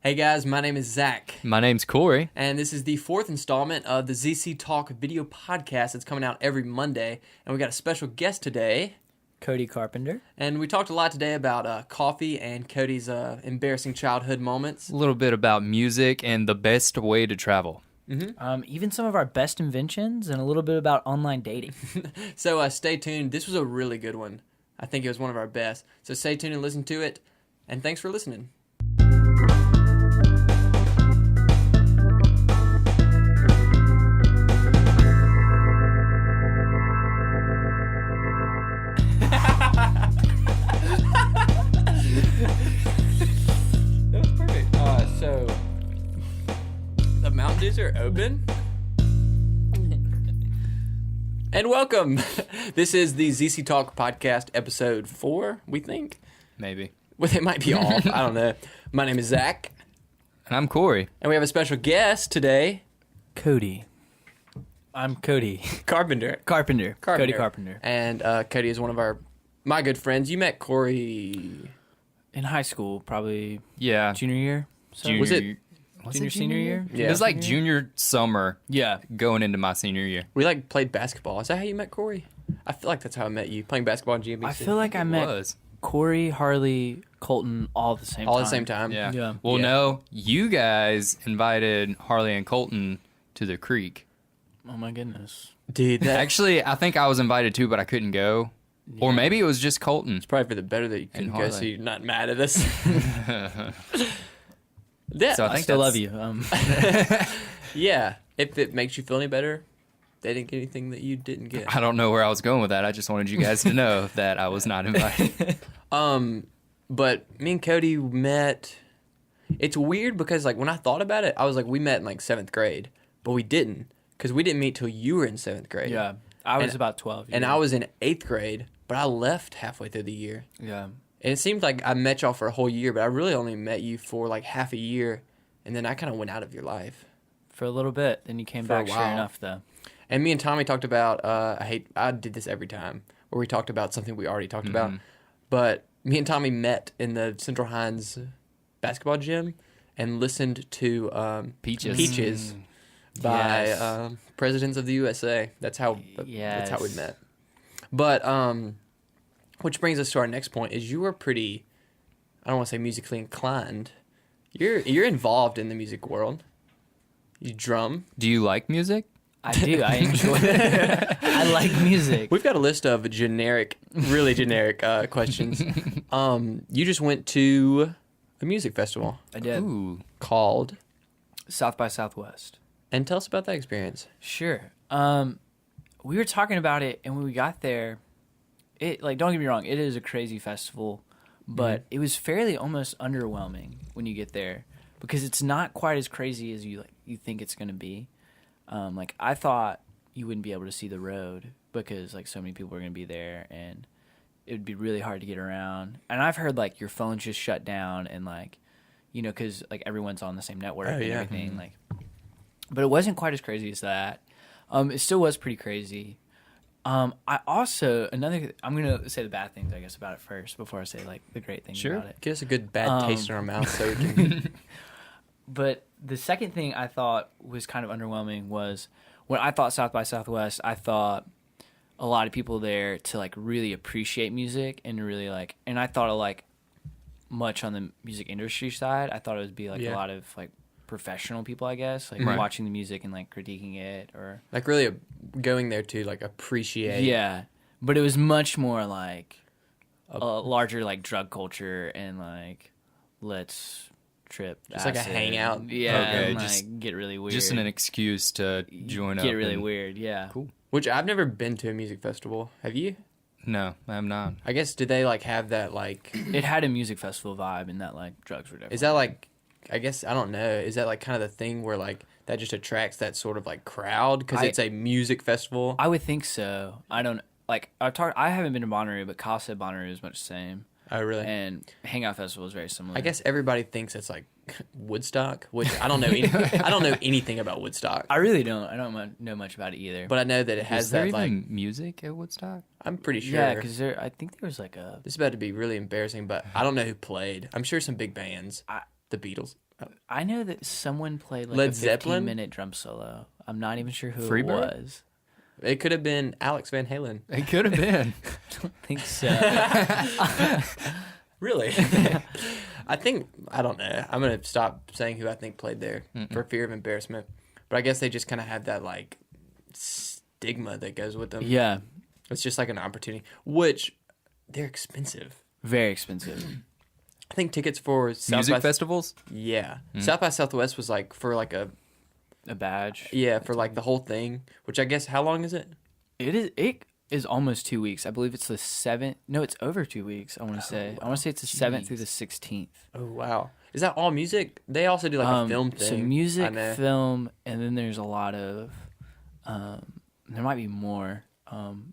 Hey guys, my name is Zach. My name's Corey. And this is the fourth installment of the ZCtalk video podcast that's coming out every Monday. And we got a special guest today. Cody Carpenter. And we talked a lot today about coffee and Cody's embarrassing childhood moments. A little bit about music and the best way to travel. Mm-hmm. Even some of our best inventions and a little bit about online dating. So stay tuned. This was a really good one. I think it was one of our best. So stay tuned and listen to it. And thanks for listening. That was perfect. So the Mountain Dews are open. And welcome. This is the ZCtalk podcast episode 4, we think. Maybe. Well, it might be off. I don't know. My name is Zach. And I'm Corey. And we have a special guest today. Cody. I'm Cody. Carpenter. Carpenter. Cody Carpenter. And Cody is one of my good friends. You met Corey In high school, probably Yeah. junior year. So Was it junior, senior year? Yeah. It was like junior summer Yeah. going into my senior year. We played basketball. Is that how you met Corey? I feel like that's how I met you, playing basketball in GMBC. I feel like I met Was. Corey, Harley, Colton all at the same time. all at the same time. Yeah. Yeah. Well, Yeah. no, you guys invited Harley and Colton to the creek. Oh my goodness. Dude, that's Actually, I think I was invited too, but I couldn't go. Or maybe it was just Colton. probably for the better that you couldn't And go, so Harley. you're not mad at us. Yeah. So I think still love that's- you. Yeah. If it makes you feel any better, they didn't get anything that you didn't get. I don't know where I was going with that. I just wanted you guys to know that I was not invited. But me and Cody met. It's weird because when I thought about it, I was like, we met in 7th grade, but we didn't because we didn't meet till you were in 7th grade. Yeah. I was And- about 12. And I was in 8th grade, but I left halfway through the year. Yeah. And it seemed like I met y'all for a whole year, but I really only met you for half a year, and then I kind of went out of your life. For a little bit. Then you came For a back, sure while. enough, though. And me and Tommy talked about, I did this every time, where we talked about something we already talked about. But me and Tommy met in the Central Hines basketball gym and listened to Peaches. by Yes. Presidents of the USA. That's how Yes. we met. But which brings us to our next point: is you were pretty, I don't want to say musically inclined. You're involved in the music world. You drum. Do you like music? I do. I enjoy it. I like music. We've got a list of really generic questions. You just went to a music festival I did. Ooh. called, South by Southwest. and tell us about that experience. Sure. We were talking about it, and when we got there, don't get me wrong, it is a crazy festival, but it was fairly almost underwhelming when you get there because it's not quite as crazy as you think it's going to be. I thought you wouldn't be able to see the road because so many people were going to be there, and it would be really hard to get around. And I've heard your phone's just shut down, and because everyone's on the same network and yeah. everything. But it wasn't quite as crazy as that. It still was pretty crazy. I also I'm gonna say the bad things, I guess, about it first before I say the great things Sure. about it. Give us a good bad taste in our mouth so we can. But the second thing I thought was kind of underwhelming was when I thought South by Southwest, I thought a lot of people there to really appreciate music and really and I thought of much on the music industry side. I thought it would be a Yeah. lot of professional people, I guess, Right. watching the music and critiquing it or Really going there to appreciate. yeah. But it was much more a larger drug culture and let's trip Just a acid. hangout. Yeah, Okay, and, just- get really weird. Just an excuse to join up. Get really and- weird, yeah. Cool. Which I've never been to a music festival. Have you? No, I'm not. I guess, did they have that It had a music festival vibe and that drugs were different. is that I guess, I don't know, is that kind of the thing where that just attracts that sort of crowd because it's a music festival? I would think so. I don't I haven't been to Bonnaroo, but Kyle said Bonnaroo is much the same. Oh, really? And Hangout Festival is very similar. I guess everybody thinks it's Woodstock, which I don't know. I don't know anything about Woodstock, I really don't. I don't know much about it either. but I know that it has Is there that even music at Woodstock? I'm pretty sure. yeah, because I think there was a. This is about to be really embarrassing, but I don't know who played. I'm sure some big bands. The Beatles. I know that someone played like Led a Zeppelin? 15-minute drum solo. I'm not even sure who Freebird? it was. It could have been Alex Van Halen. It could have been. I don't think so. Really? I don't know. I'm going to stop saying who I think played there for fear of embarrassment. But I guess they just kind of have that, like, stigma that goes with them. Yeah, It's just like an opportunity, which they're expensive. very expensive. I think tickets for South Music by festivals? Yeah. South by Southwest was like for like A badge. for like the whole thing, which I guess, how long is it? It is almost 2 weeks. I believe it's the 7th. No, it's over 2 weeks. I want to say. I want to say it's the 7th through the 16th. Oh, wow. Is that all music? They also do like a film thing. So I music, know. film, and then there's a lot of. There might be more,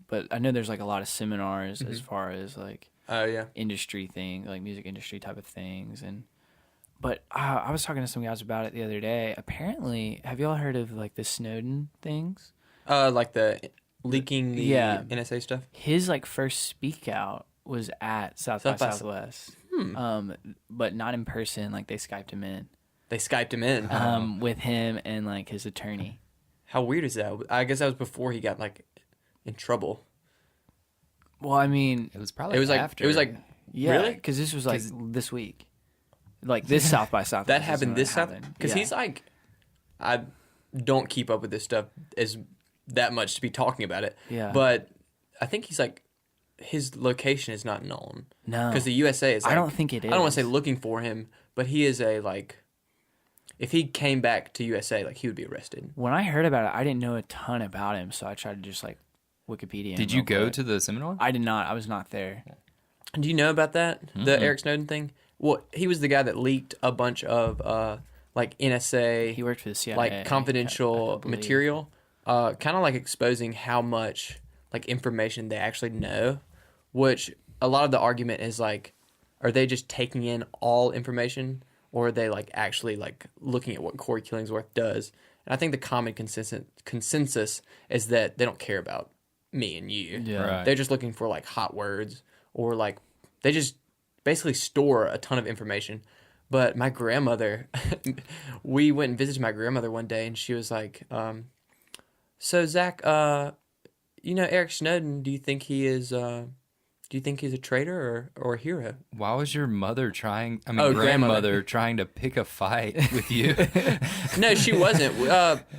but I know there's like a lot of seminars as far as like Oh, yeah. industry thing, like music industry type of things, But I was talking to some guys about it the other day. Apparently, have y'all heard of like the Snowden things? Like the leaking the Yeah. NSA stuff? His like first speak out was at South by South by Southwest, but not in person. Like they Skyped him in, They Skyped him in. with him and like his attorney. How weird is that? I guess that was before he got like in trouble. Well, I mean, It was probably It was like after. yeah, Really? because this was like this week, like this South by Southwest. That is happened when this it stuff? happened. Because Yeah. he's like, I don't keep up with this stuff as that much to be talking about it. Yeah. But I think he's like, his location is not known. No. Because the USA is like, I don't think it I don't want is. to say looking for him, but he is a like, if he came back to USA, like he would be arrested. When I heard about it, I didn't know a ton about him, so I tried to just like Wikipedia. Did you go to the seminar? I did not. I was not there. Do you know about that? The Eric Snowden thing? Well, he was the guy that leaked a bunch of like NSA, He worked for the CIA. like confidential I believe. material, kind of like exposing how much like information they actually know, which a lot of the argument is like, are they just taking in all information, or are they like actually like looking at what Corey Killingsworth does? And I think the common consensus is that they don't care about me and you. Yeah. Right. They're just looking for like hot words, or like they just basically store a ton of information. But my grandmother, we went and visited my grandmother one day, and she was like, so Zach, you know Eric Snowden, do you think he's a traitor or a hero? Why was your mother trying? I mean, Oh, grandmother trying to pick a fight with you? No, she wasn't.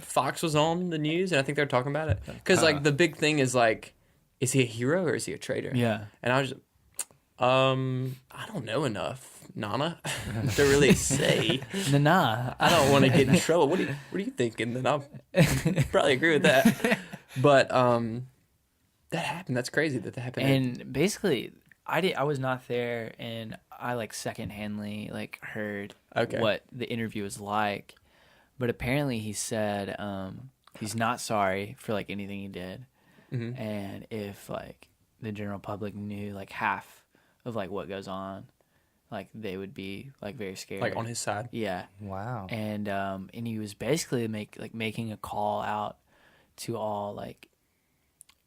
Fox was on the news, and I think they were talking about it. Because, like, the big thing is, like, is he a hero or is he a traitor? Yeah. And I was just, I don't know enough, Nana, to really say. Nah. I don't want to get in trouble. What are you thinking? Then I'll probably agree with that. But that happened. That's crazy that happened. And basically, I was not there, and I like secondhandly like heard Okay. what the interview was like. But apparently, he said he's not sorry for like anything he did, and if like the general public knew like half of like what goes on, like they would be like very scared. like on his side. Yeah. Wow. And he was basically making a call out to all like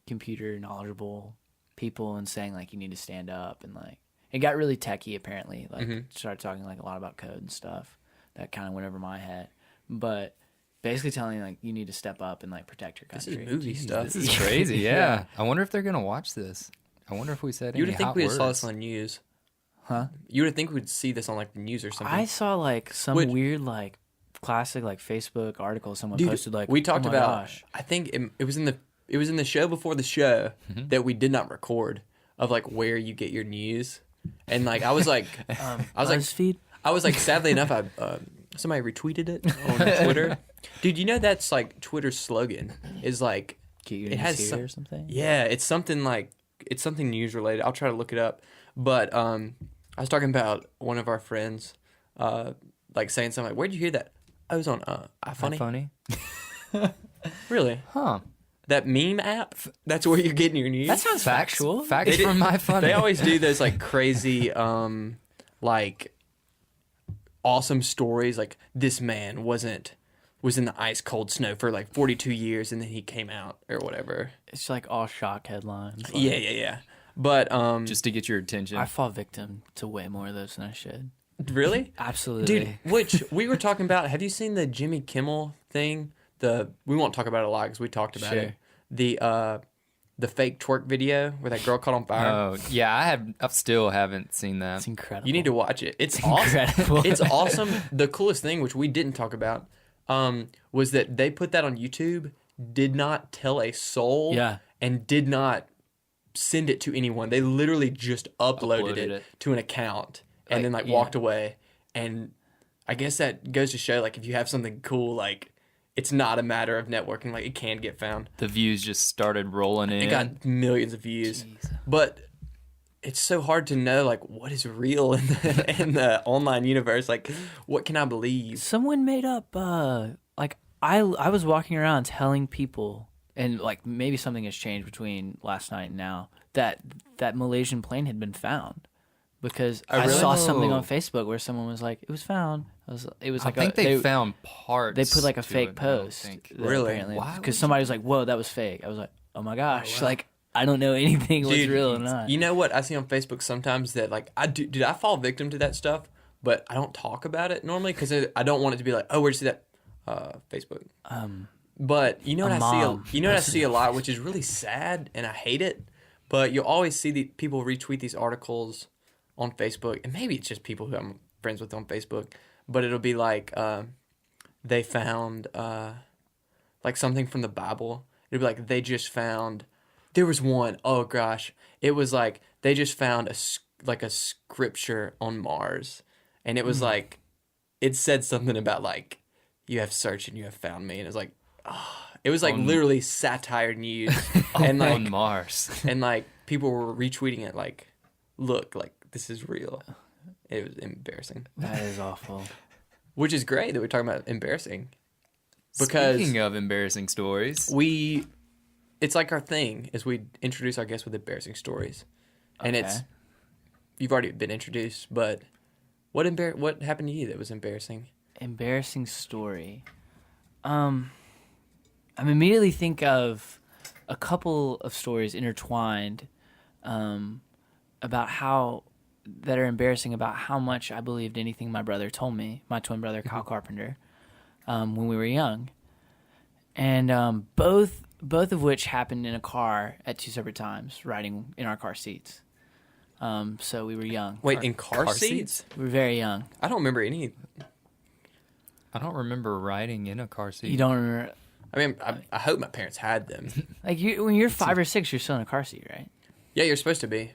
computer knowledgeable people and saying like you need to stand up, and like it got really techie apparently, like started talking like a lot about code and stuff that kind of went over my head, but basically telling like you need to step up and like protect your This country. is movie stuff. This is crazy. Yeah. I wonder if they're gonna watch this. I wonder if we said You any would think hot we words. saw this on news. Huh? You would think we'd see this on like the news or something. I saw like some Which- weird like classic like Facebook article someone Dude, posted like we talked oh my about. gosh. I think it was in the show before the show that we did not record, of like where you get your news, and like I was like, BuzzFeed? I was like, sadly enough, I somebody retweeted it on Twitter. Dude, you know that's like Twitter's slogan is like, Get your it news has here some- or something. yeah, it's something news related. I'll try to look it up. But I was talking about one of our friends, like saying something like, "Where'd you hear that?" I was on iFunny. Funny. Really? Huh. That meme app? That's where you're getting your news. That sounds factual. Facts from my funny. They always do those like crazy, like awesome stories. Like this man was in the ice cold snow for like 42 years, and then he came out or whatever. It's like all shock headlines. Like, Yeah. But just to get your attention. I fall victim to way more of those than I should. Really? Absolutely. Dude, which we were talking about. Have you seen the Jimmy Kimmel thing? We won't talk about it a lot because we talked about it. The fake twerk video where that girl caught on fire. Oh, yeah, I still haven't seen that. It's incredible. You need to watch it. It's awesome. incredible. It's awesome. The coolest thing, which we didn't talk about, was that they put that on YouTube, did not tell a soul, and did not send it to anyone. They literally just uploaded it to an account and then walked away. And I guess that goes to show, like, if you have something cool, like, it's not a matter of networking. Like, it can get found. The views just started rolling in. It got millions of views. Jeez. But it's so hard to know, like, what is real in the online universe. Like, what can I believe? Someone made up, like, I was walking around telling people, and, like, maybe something has changed between last night and now, that Malaysian plane had been found. Because I saw something on Facebook where someone was like, it was found. It was like I think they found parts. They put like a fake post. Really? Because somebody was like, whoa, that was fake. I was like, oh my gosh. Oh, wow. Like, I don't know anything what's real or not. You know what I see on Facebook sometimes that, like, I fall victim to that stuff, but I don't talk about it normally because I don't want it to be like, oh, where'd you see that? Facebook. But you know what I see? You know what I see a lot, which is really sad, and I hate it. But you'll always see the people retweet these articles on Facebook, and maybe it's just people who I'm friends with on Facebook, but it'll be like they found like something from the Bible. It'll be like they just found. There was one. Oh gosh, it was like they just found a scripture on Mars, and it was like it said something about like you have searched and you have found me, and it's like it was like literally satire news and like on Mars, and like people were retweeting it like, look, like. This is real. It was embarrassing. That is awful. Which is great that we're talking about embarrassing. Because speaking of embarrassing stories, it's like our thing is we introduce our guests with embarrassing stories. And you've already been introduced, but what happened to you that was embarrassing? Embarrassing story. I immediately think of a couple of stories intertwined that are embarrassing about how much I believed anything my brother told me, my twin brother, Cody Carpenter, when we were young. And both of which happened in a car at two separate times, riding in our car seats. So we were young. Wait, in car seats? We were very young. I don't remember any. I don't remember riding in a car seat. You don't remember? I mean, I hope my parents had them. Like, when you're 5 or 6, you're still in a car seat, right? Yeah, you're supposed to be.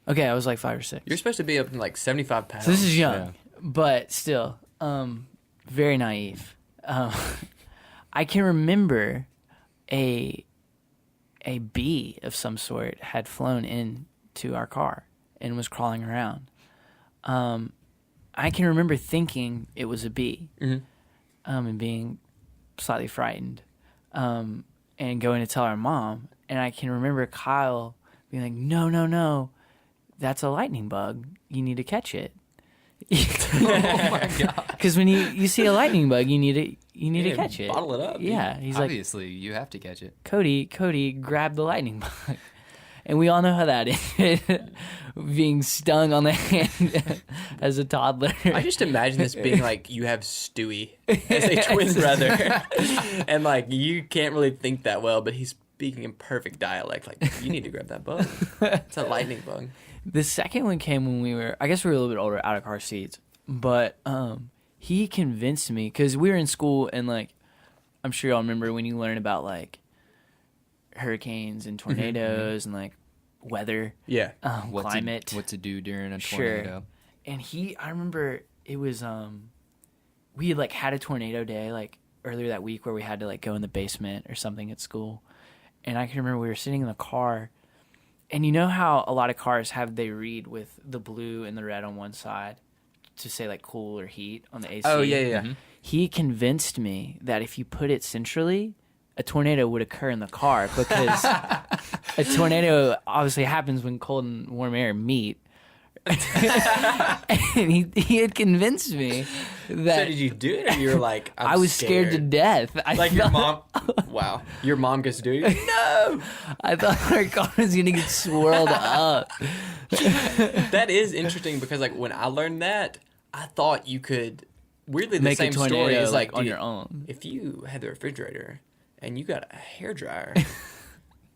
Okay, I was like 5 or 6. You're supposed to be up in like 75 pounds. So this is young, but still, very naive. I can remember a bee of some sort had flown into our car and was crawling around. I can remember thinking it was a bee, and being slightly frightened, and going to tell our mom. And I can remember Kyle being like, no. That's a lightning bug. You need to catch it. Oh my god! Because when you see a lightning bug, you need to catch it. Bottle it up. Yeah, Dude. he's obviously you have to catch it. Cody, grab the lightning bug, and we all know how that ended. Being stung on the hand as a toddler. I just imagine this being like you have Stewie as a twin brother, and like you can't really think that well, but he's speaking in perfect dialect. Like you need to grab that bug. It's a lightning bug. The second one came when we were a little bit older, out of car seats. But he convinced me, because we were in school, and like, I'm sure y'all remember when you learn about like hurricanes and tornadoes and like weather, climate, what to do during a tornado. And I remember it was we had like had a tornado day like earlier that week where we had to like go in the basement or something at school, and I can remember we were sitting in the car. And you know how a lot of cars they read with the blue and the red on one side to say like cool or heat on the AC? Oh, yeah. Mm-hmm. He convinced me that if you put it centrally, a tornado would occur in the car because a tornado obviously happens when cold and warm air meet. And he had convinced me that So did you do it, or you were like, I was scared to death. Like your mom? Wow, your mom gets to do it? No. I thought our car was gonna get swirled up. That is interesting because like when I learned that, I thought you could. Weirdly, the Make same a tornado story is like on dude, your own. If you had the refrigerator and you got a hairdryer,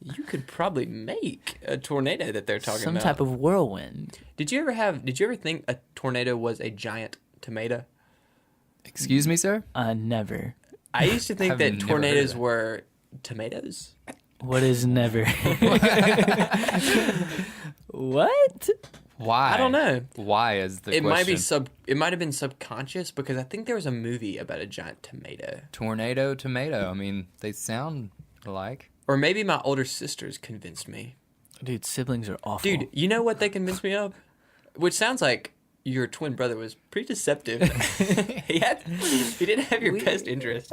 you could probably make a tornado that they're talking Some about. type of whirlwind. Did you ever think a tornado was a giant tomato? Excuse me, sir? Never. I used to think I've that never tornadoes heard of were tomatoes. What is never? What? Why? I don't know. Why is the It question? might have been subconscious because I think there was a movie about a giant tomato. Tornado, tomato. I mean, they sound alike. Or maybe my older sisters convinced me. Dude, siblings are awful. Dude, you know what they convinced me of? Which sounds like your twin brother was pretty deceptive. he didn't have your best interest.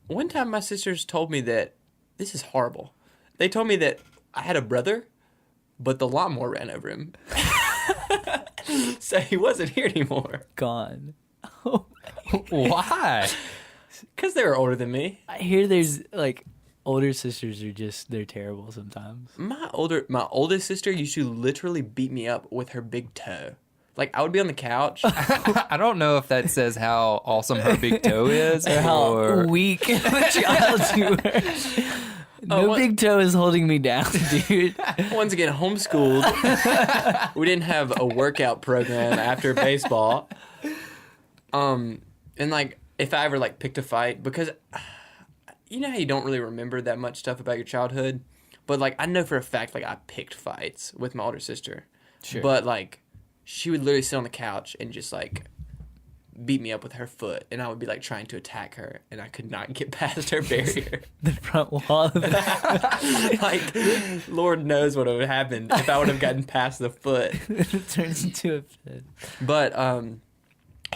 One time my sisters told me that this is horrible. They told me that I had a brother, but the lawnmower ran over him. So he wasn't here anymore. Gone. Why? Because they were older than me. I hear there's like older sisters are they're terrible sometimes. My oldest sister used to literally beat me up with her big toe. Like I would be on the couch. I don't know if that says how awesome her big toe is Or how weak the child you were. No big toe is holding me down, dude. Once again, homeschooled. We didn't have a workout program after baseball. And like if I ever like picked a fight, because you know how you don't really remember that much stuff about your childhood, but like I know for a fact like I picked fights with my older sister. Sure. But like she would literally sit on the couch and just like beat me up with her foot, and I would be like trying to attack her, and I could not get past her barrier. The front wall of the Like, Lord knows what would have happened if I would have gotten past the foot. it turns into a fit. But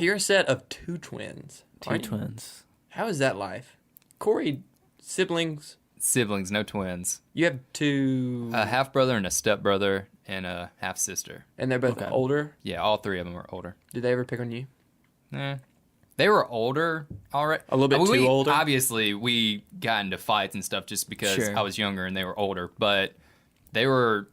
you're a set of two twins. Two aren't you? twins. How is that life? Corey, siblings. Siblings, no twins. You have two, A half brother and a step brother and a half sister. and they're both Okay. older. Yeah, all three of them are older. Did they ever pick on you? They were older already. A little bit too older? Obviously, we got into fights and stuff just because Sure. I was younger and they were older. But they were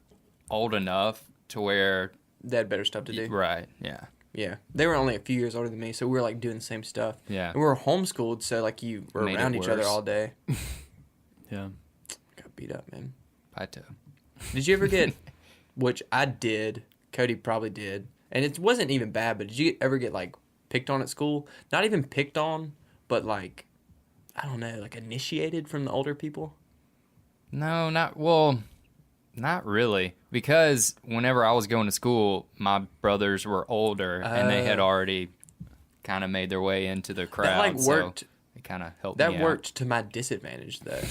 old enough to where... They had better stuff to do. Right, yeah. Yeah. They were only a few years older than me, so we were like doing the same stuff. Yeah. And we were homeschooled, so like you were Made it around each other worse. all day. Yeah. Got beat up, man. Pito. Did you ever get, which I did, Cody probably did, and it wasn't even bad, but did you ever get like picked on at school? Not even picked on, but like, I don't know, like initiated from the older people? No, not really. Because whenever I was going to school, my brothers were older and they had already kind of made their way into the crowd. That like worked. So it kind of helped me That out. worked to my disadvantage though.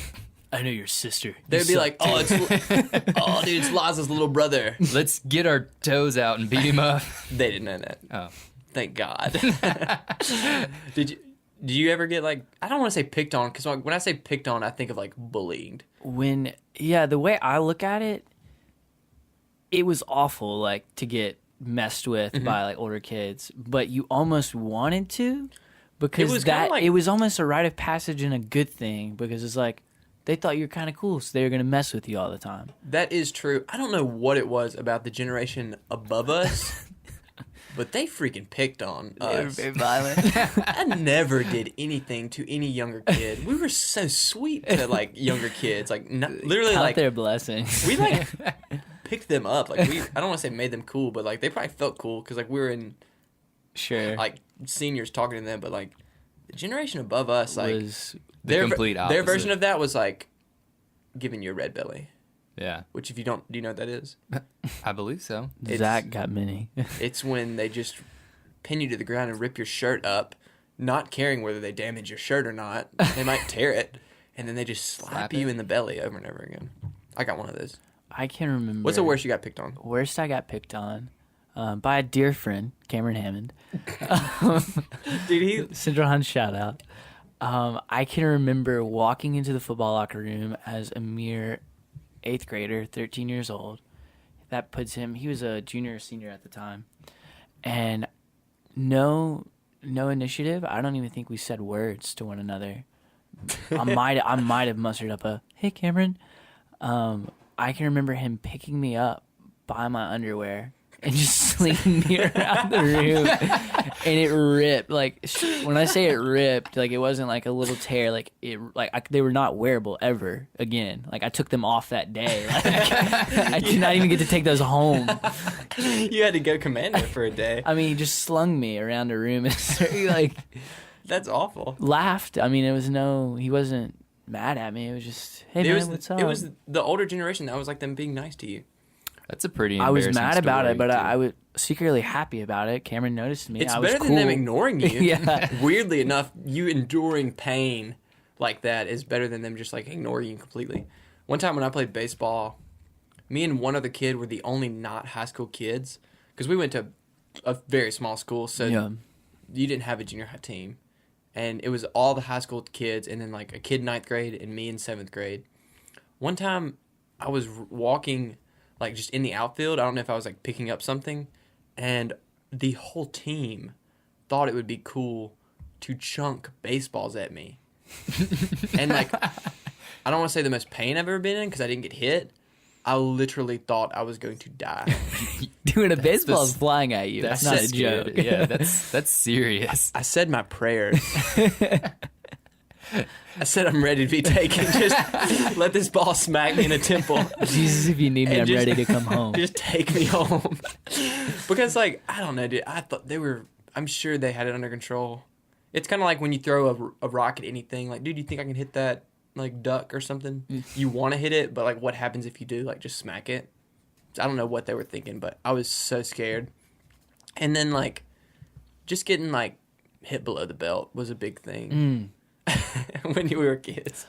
I know your sister. They'd be like, "Oh, dude, it's Liza's little brother." Let's get our toes out and beat him up. They didn't know that. Oh. Thank God. Did you ever get like, I don't want to say picked on, because when I say picked on, I think of like bullying. The way I look at it, it was awful, like to get messed with by like older kids, but you almost wanted to, because It was kinda like- it was almost a rite of passage and a good thing, because it's like they thought you were kind of cool, so they were gonna mess with you all the time. That is true. I don't know what it was about the generation above us, but they freaking picked on They were us. very violent. I never did anything to any younger kid. We were so sweet to like younger kids, like literally Count like their blessings. we like picked them up. Like I don't want to say made them cool, but like they probably felt cool because like we were in Sure. like seniors talking to them, but like the generation above us, like Was The complete their opposite. version of that was like giving you a red belly. Yeah, Which if you don't, do you know what that is? I believe so. Zach got many. It's when they just pin you to the ground and rip your shirt up, not caring whether they damage your shirt or not. They might tear it, and then they just slap you in the belly over and over again. I got one of those. I can remember. What's the worst you got picked on? Worst I got picked on by a dear friend, Cameron Hammond. Dude, Central Hunt shout out. I can remember walking into the football locker room as a mere 8th grader, 13 years old. that puts him. He was a junior or senior at the time, and no initiative. I don't even think we said words to one another. I might have mustered up a "Hey, Cameron." I can remember him picking me up by my underwear and just slinging me around the room, and it ripped. Like when I say it ripped, like it wasn't like a little tear. Like they were not wearable ever again. Like I took them off that day. Like, I did not even get to take those home. You had to go commando for a day. I mean, he just slung me around the room and like That's awful. laughed. I mean, he wasn't mad at me. It was just, hey man, what's up? It was the older generation that was like them being nice to you. That's a pretty I was embarrassing mad about story, it, but too. I was secretly happy about it. Cameron noticed me. It's I was better cool. than them ignoring you. Yeah. Weirdly enough, you enduring pain like that is better than them just like ignoring you completely. One time when I played baseball, me and one other kid were the only not high school kids because we went to a very small school, so you didn't have a junior high team. And it was all the high school kids and then like a kid in 9th grade and me in 7th grade. One time I was walking like just in the outfield. I don't know if I was like picking up something, and the whole team thought it would be cool to chunk baseballs at me. And like, I don't want to say the most pain I've ever been in because I didn't get hit. I literally thought I was going to die. Dude, a baseball's flying at you. That's not a joke. Yeah, that's serious. I said my prayers. I said I'm ready to be taken. Just let this ball smack me in the temple. Jesus, if you need me, And I'm just- ready to come home. Just take me home. Because like, I don't know, dude. I thought I'm sure they had it under control. It's kind of like when you throw a rock at anything. Like, dude, you think I can hit that like duck or something? You want to hit it, but like what happens if you do? Like just smack it. I don't know what they were thinking, but I was so scared. And then like just getting like hit below the belt was a big thing when we were kids.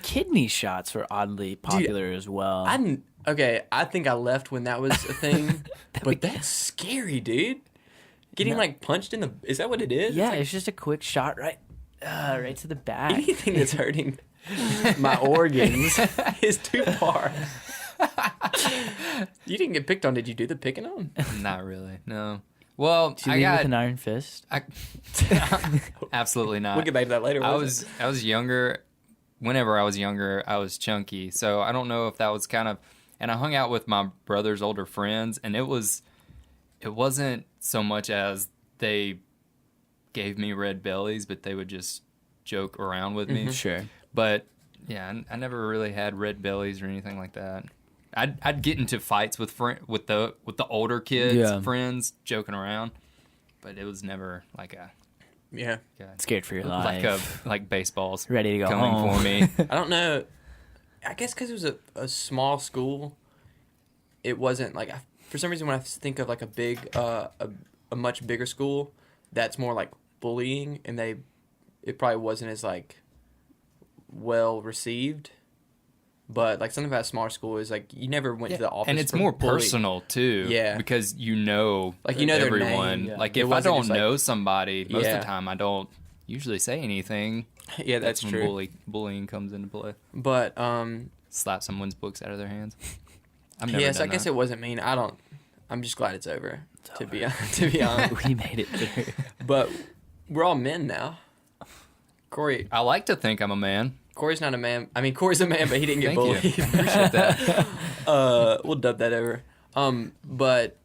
Kidney shots were oddly popular as well. I think I left when that was a thing, but that's scary, dude. Getting like punched in the, is that what it is? yeah, It's like it's just a quick shot right to the back. anything that's hurting my organs is too far. You didn't get picked on. Did you do the picking on? Not really. No. Well, Did you I leave got with an iron fist? absolutely not. We'll get back to that later. I was younger. Whenever I was younger, I was chunky. So I don't know if that was kind of, and I hung out with my brother's older friends, and it wasn't so much as they gave me red bellies, but they would just joke around with me. Sure. But yeah, I never really had red bellies or anything like that. I'd get into fights with the older kids, friends, joking around, but it was never like a Scared for your life. like baseballs Ready to go coming home. for me. I don't know. I guess because it was a small school, it wasn't like, for some reason when I think of like a big, a much bigger school, that's more like bullying, and it probably wasn't as like well received. But like something about a smaller school is like you never went to the office, and it's for more bullying. personal too. Yeah. because you know Like, you know their everyone. name. Like It if I wasn't don't just, like- know somebody, most of Yeah. the time I don't usually say anything. Yeah, that's when true. bullying comes into play. But Slap someone's books out of their hands. I've never yes, I done guess that. it wasn't mean. I'm just glad it's over. To be honest, We made it through. but we're all men now. Corey, I like to think I'm a man. Corey's not a man. I mean, Corey's a man, but he didn't get Thank you. bullied. Appreciate that. We'll dub that over. But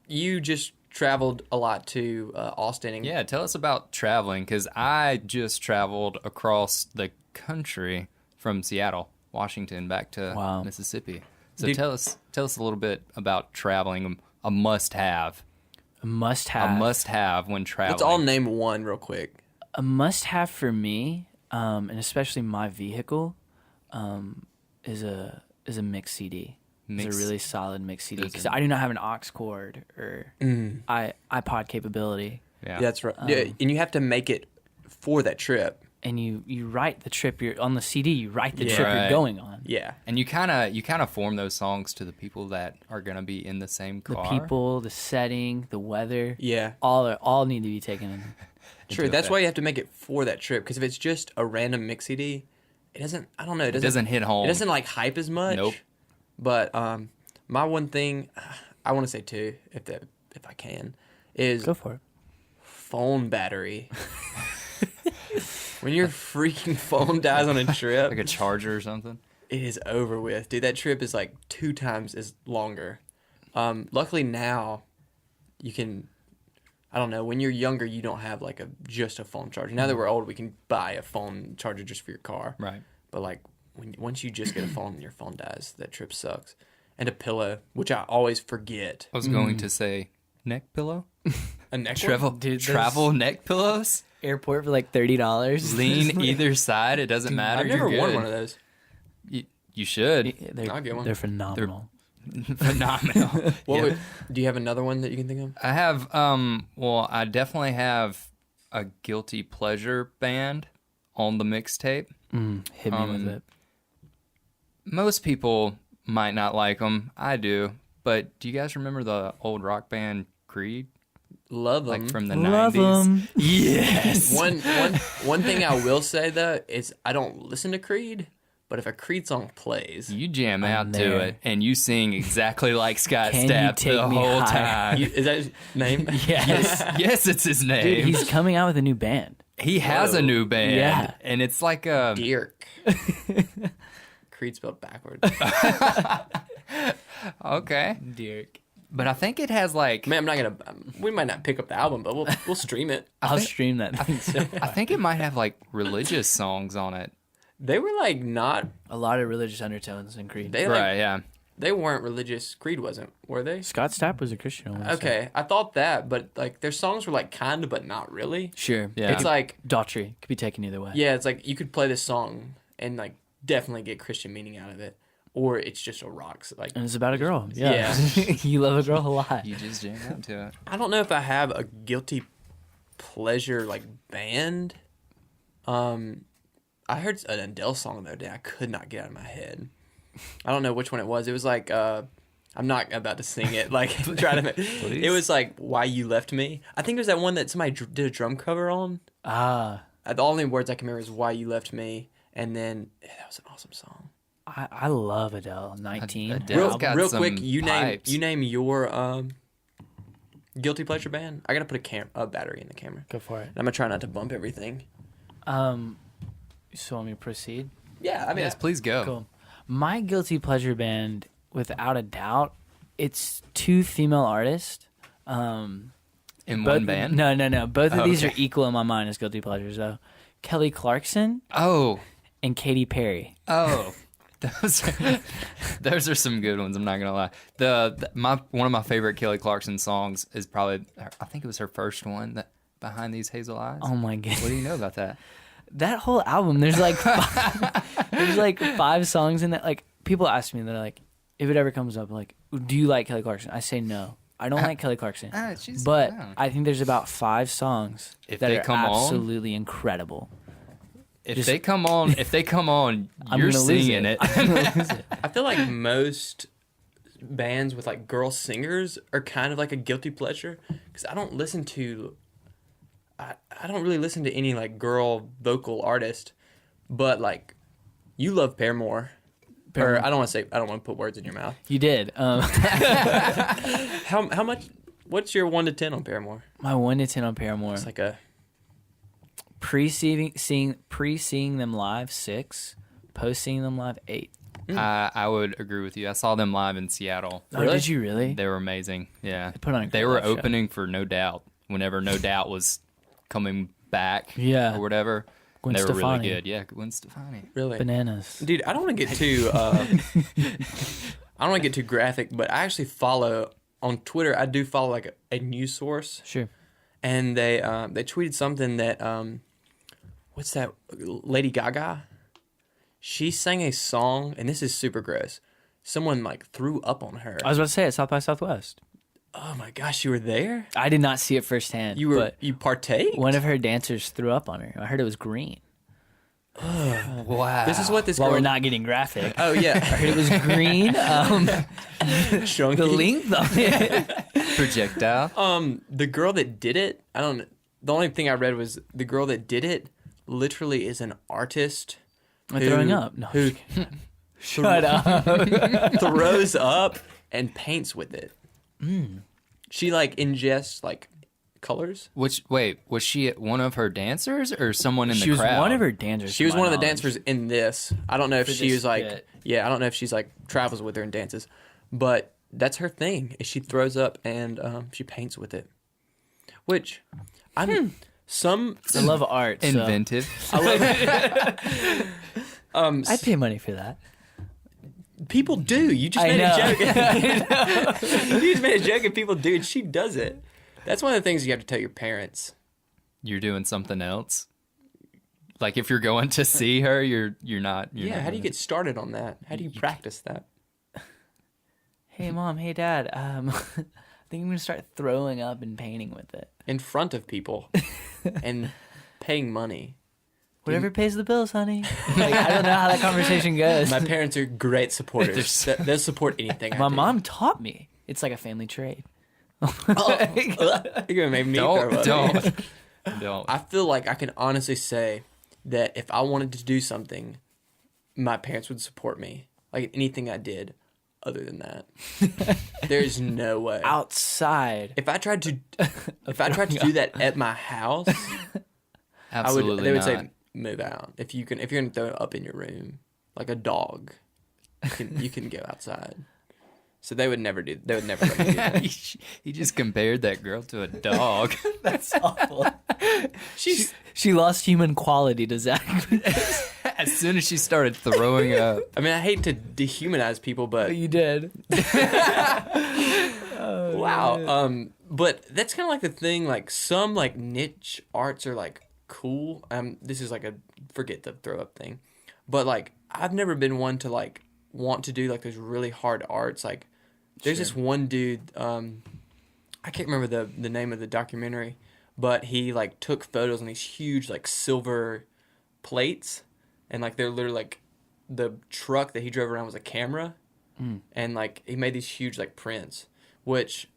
you just traveled a lot to Austin. And Yeah, tell us about traveling, because I just traveled across the country from Seattle, Washington, back to Mississippi. So Dude. tell us a little bit about traveling. A must-have. A must-have When traveling. let's all name one real quick. A must-have for me, and especially my vehicle, is a mix CD. It's a really solid mix CD because I do not have an aux cord or iPod capability. Yeah. That's right. Yeah, and you have to make it for that trip. And you write the trip you're on the CD. You write the Yeah. trip Right. you're going on. Yeah. And you kind of form those songs to the people that are going to be in the same The car. people, the setting, the weather. Yeah. all need to be taken in. True. That's why you have to make it for that trip. Because if it's just a random mix CD, it doesn't. I don't know. It It doesn't hit home. It doesn't like hype as much. Nope. But My one thing, I want to say too, if I can, is Go for it. phone battery. When your freaking phone dies on a trip, Like a charger or something. it is over with, dude. That trip is like 2 times as longer. Luckily now, you can. I don't know. When you're younger, you don't have like just a phone charger. Now that we're old, we can buy a phone charger just for your car. Right. But like once you just get a phone and your phone dies, that trip sucks. And a pillow, which I always forget. I was going to say neck pillow. A neck Travel neck pillows. Airport for like $30. Lean either side. It doesn't matter. I've never You're worn good. one of those. You should. They're, I'll get one. they're phenomenal. Phenomenal. Yeah. Do you have another one that you can think of? I have. Well, I definitely have a guilty pleasure band on the mixtape. Hit me with it. Most people might not like them. I do. But do you guys remember the old rock band Creed? Love them. Like from the Love 90s? 'em. Yes. One thing I will say though is I don't listen to Creed, but if a Creed song plays, You jam out to there. it, and you sing exactly like Scott Can you Stapp take the me whole higher? time. is that his name? Yes. Yes, it's his name. Dude, he's coming out with a new band. He has Whoa. a new band. Yeah. And it's like a... Dirk. Creed spelled backwards. Okay. Dirk. But I think it has like... Man, I'm not gonna. We might not pick up the album, but we'll stream it. I'll stream that thing soon. I think it might have like religious songs on it. They were like not. A lot of religious undertones in Creed. They like, Right, yeah. They weren't religious. Creed wasn't, were they? Scott Stapp was a Christian. I wanna say. Okay, I thought that, but like their songs were like kind of, but not really. Sure. Yeah. It's like Daughtry. Could be taken either way. yeah, it's like you could play this song and like definitely get Christian meaning out of it, or it's just a rock. Like And it's about a girl. Yeah. You love a girl a lot. You just jam out to it. I don't know if I have a guilty pleasure like band. I heard an Adele song the other day. I could not get out of my head. I don't know which one it was. It was like I'm not about to sing it. Like try to. It was like "Why You Left Me." I think it was that one that somebody did a drum cover on. Ah. The only words I can remember is "Why You Left Me," and then that was an awesome song. I love Adele. 19. Adele's got Real some quick, you pipes. name your guilty pleasure band. I gotta put a battery in the camera. Go for it. I'm gonna try not to bump everything. So want me to proceed? Yeah, I mean, Yes, please go. Cool. My guilty pleasure band, without a doubt, it's 2 female artists. In Both- one band? No. Both of Oh, these okay. are equal in my mind as guilty pleasures, though. Kelly Clarkson Oh. and Katy Perry. Oh. Those are some good ones. I'm not gonna lie. One of my favorite Kelly Clarkson songs is probably, I think it was her first one, that Behind These Hazel Eyes. Oh my What goodness. do you know about that? That whole album, there's like there's like 5 songs in that. Like people ask me, they're like, if it ever comes up, like, do you like Kelly Clarkson? I say no. I don't like Kelly Clarkson. But I think there's about 5 songs If that they are come on- absolutely incredible. If they come on, I'm you're gonna lose singing it. I'm gonna lose it. I feel like most bands with like girl singers are kind of like a guilty pleasure because I don't listen to. I don't really listen to any like girl vocal artist, but like you love Paramore. Or I don't want to say I don't want to put words in your mouth. You did. How much? What's your 1 to 10 on Paramore? My 1 to 10 on Paramore. It's like a Pre-seeing them live, 6. Post-seeing them live, 8. I would agree with you. I saw them live in Seattle. Oh, Really? did you really? They were amazing. Yeah. put on a They great were live show. opening for No Doubt whenever No Doubt was coming back Yeah. or whatever. Gwen They were Stefani. really good. Yeah, Gwen Stefani. really Bananas. dude. I don't want to get too. I don't want to get too graphic, but I actually follow on Twitter. I do follow like a news source. Sure. And they tweeted something that what's that, Lady Gaga, she sang a song, and this is super gross. Someone like threw up on her. I was about to say at South by Southwest. Oh my gosh, you were there? I did not see it firsthand. but you partake? one of her dancers threw up on her. I heard it was green. Wow. This is what this While girl. we're not getting graphic. Oh I yeah, heard it was green. Chunky. The length of it. projectile. The girl that did it, I don't. The only thing I read was the girl that did it literally is an artist. Am I throwing up? No. Who Shut up. throws up and paints with it. She like ingests like colors. Was she one of her dancers or someone in the crowd? She was one of her dancers. She was one of the dancers in this. I don't know if For she this was like, bit. I don't know if she's like travels with her and dances, but that's her thing. Is she throws up and she paints with it, which I'm some. I love art. Inventive. I love. I'd pay money for that. People do. You just I made know. a joke. You just made a joke and people do, and she does it. That's one of the things you have to tell your parents. You're doing something else. Like if you're going to see her, you're not. Yeah. How do you get started on that? How do you practice that? Hey, Mom. Hey, Dad. I think I'm gonna start throwing up and painting with it. In front of people and paying money. Whatever pays the bills, honey. Like, I don't know how that conversation goes. My parents are great supporters. They'll support anything. My mom taught me. It's like a family trade. You're gonna make me throw up. Don't. I feel like I can honestly say that if I wanted to do something, my parents would support me. Like anything I did, other than that, there's no way. Outside. If I tried to do that at my house, Absolutely they would not. say move out. If you're gonna throw it up in your room like a dog, you can go outside. So they would never let me do that. He just compared that girl to a dog. That's awful. She lost human quality to Zach. As soon as she started throwing up. I mean, I hate to dehumanize people, but You did. wow. But that's kind of like the thing. Like some like niche arts are like cool. This is like a forget the throw up thing, but like I've never been one to like want to do like those really hard arts. Like there's this one dude. I can't remember the name of the documentary, but he like took photos on these huge like silver plates, and like they're literally like the truck that he drove around was a camera, and like he made these huge like prints. Which,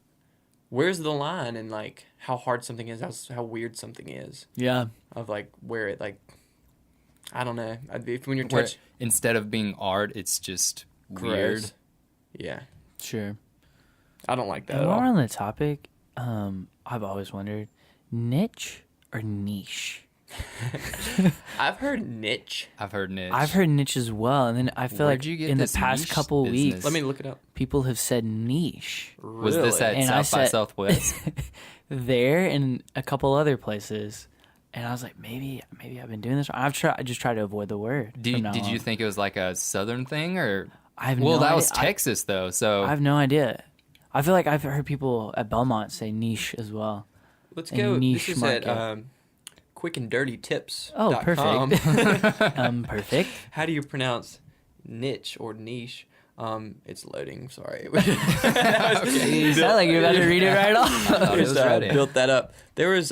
where's the line in like how hard something is, how weird something is? Yeah. Of like where it like, I don't know. When you're Where touch instead of being art, it's just weird. gross. Yeah, Sure. I don't like that And at while we're all. on the topic, I've always wondered, niche or niche? I've heard niche. I've heard niche. I've heard niche as well, and then I feel Where'd like you get in the this past niche couple business? weeks, Let me look it up. people have said niche Was this at And I South by said- Southwest? there and a couple other places, and I was like, maybe I've been doing this wrong. I just try to avoid the word. from now Did you on. think it was like a Southern thing or? I have Well, no that was idea. Texas though. So I have no idea. I feel like I've heard people at Belmont say niche as well. Let's A go. niche This is market. at quickanddirtytips.com. Oh, perfect. Perfect. How do you pronounce niche or niche? It's loading. Sorry. You sound like you're about to read it right off. thought it was Just, ready. built that up. There was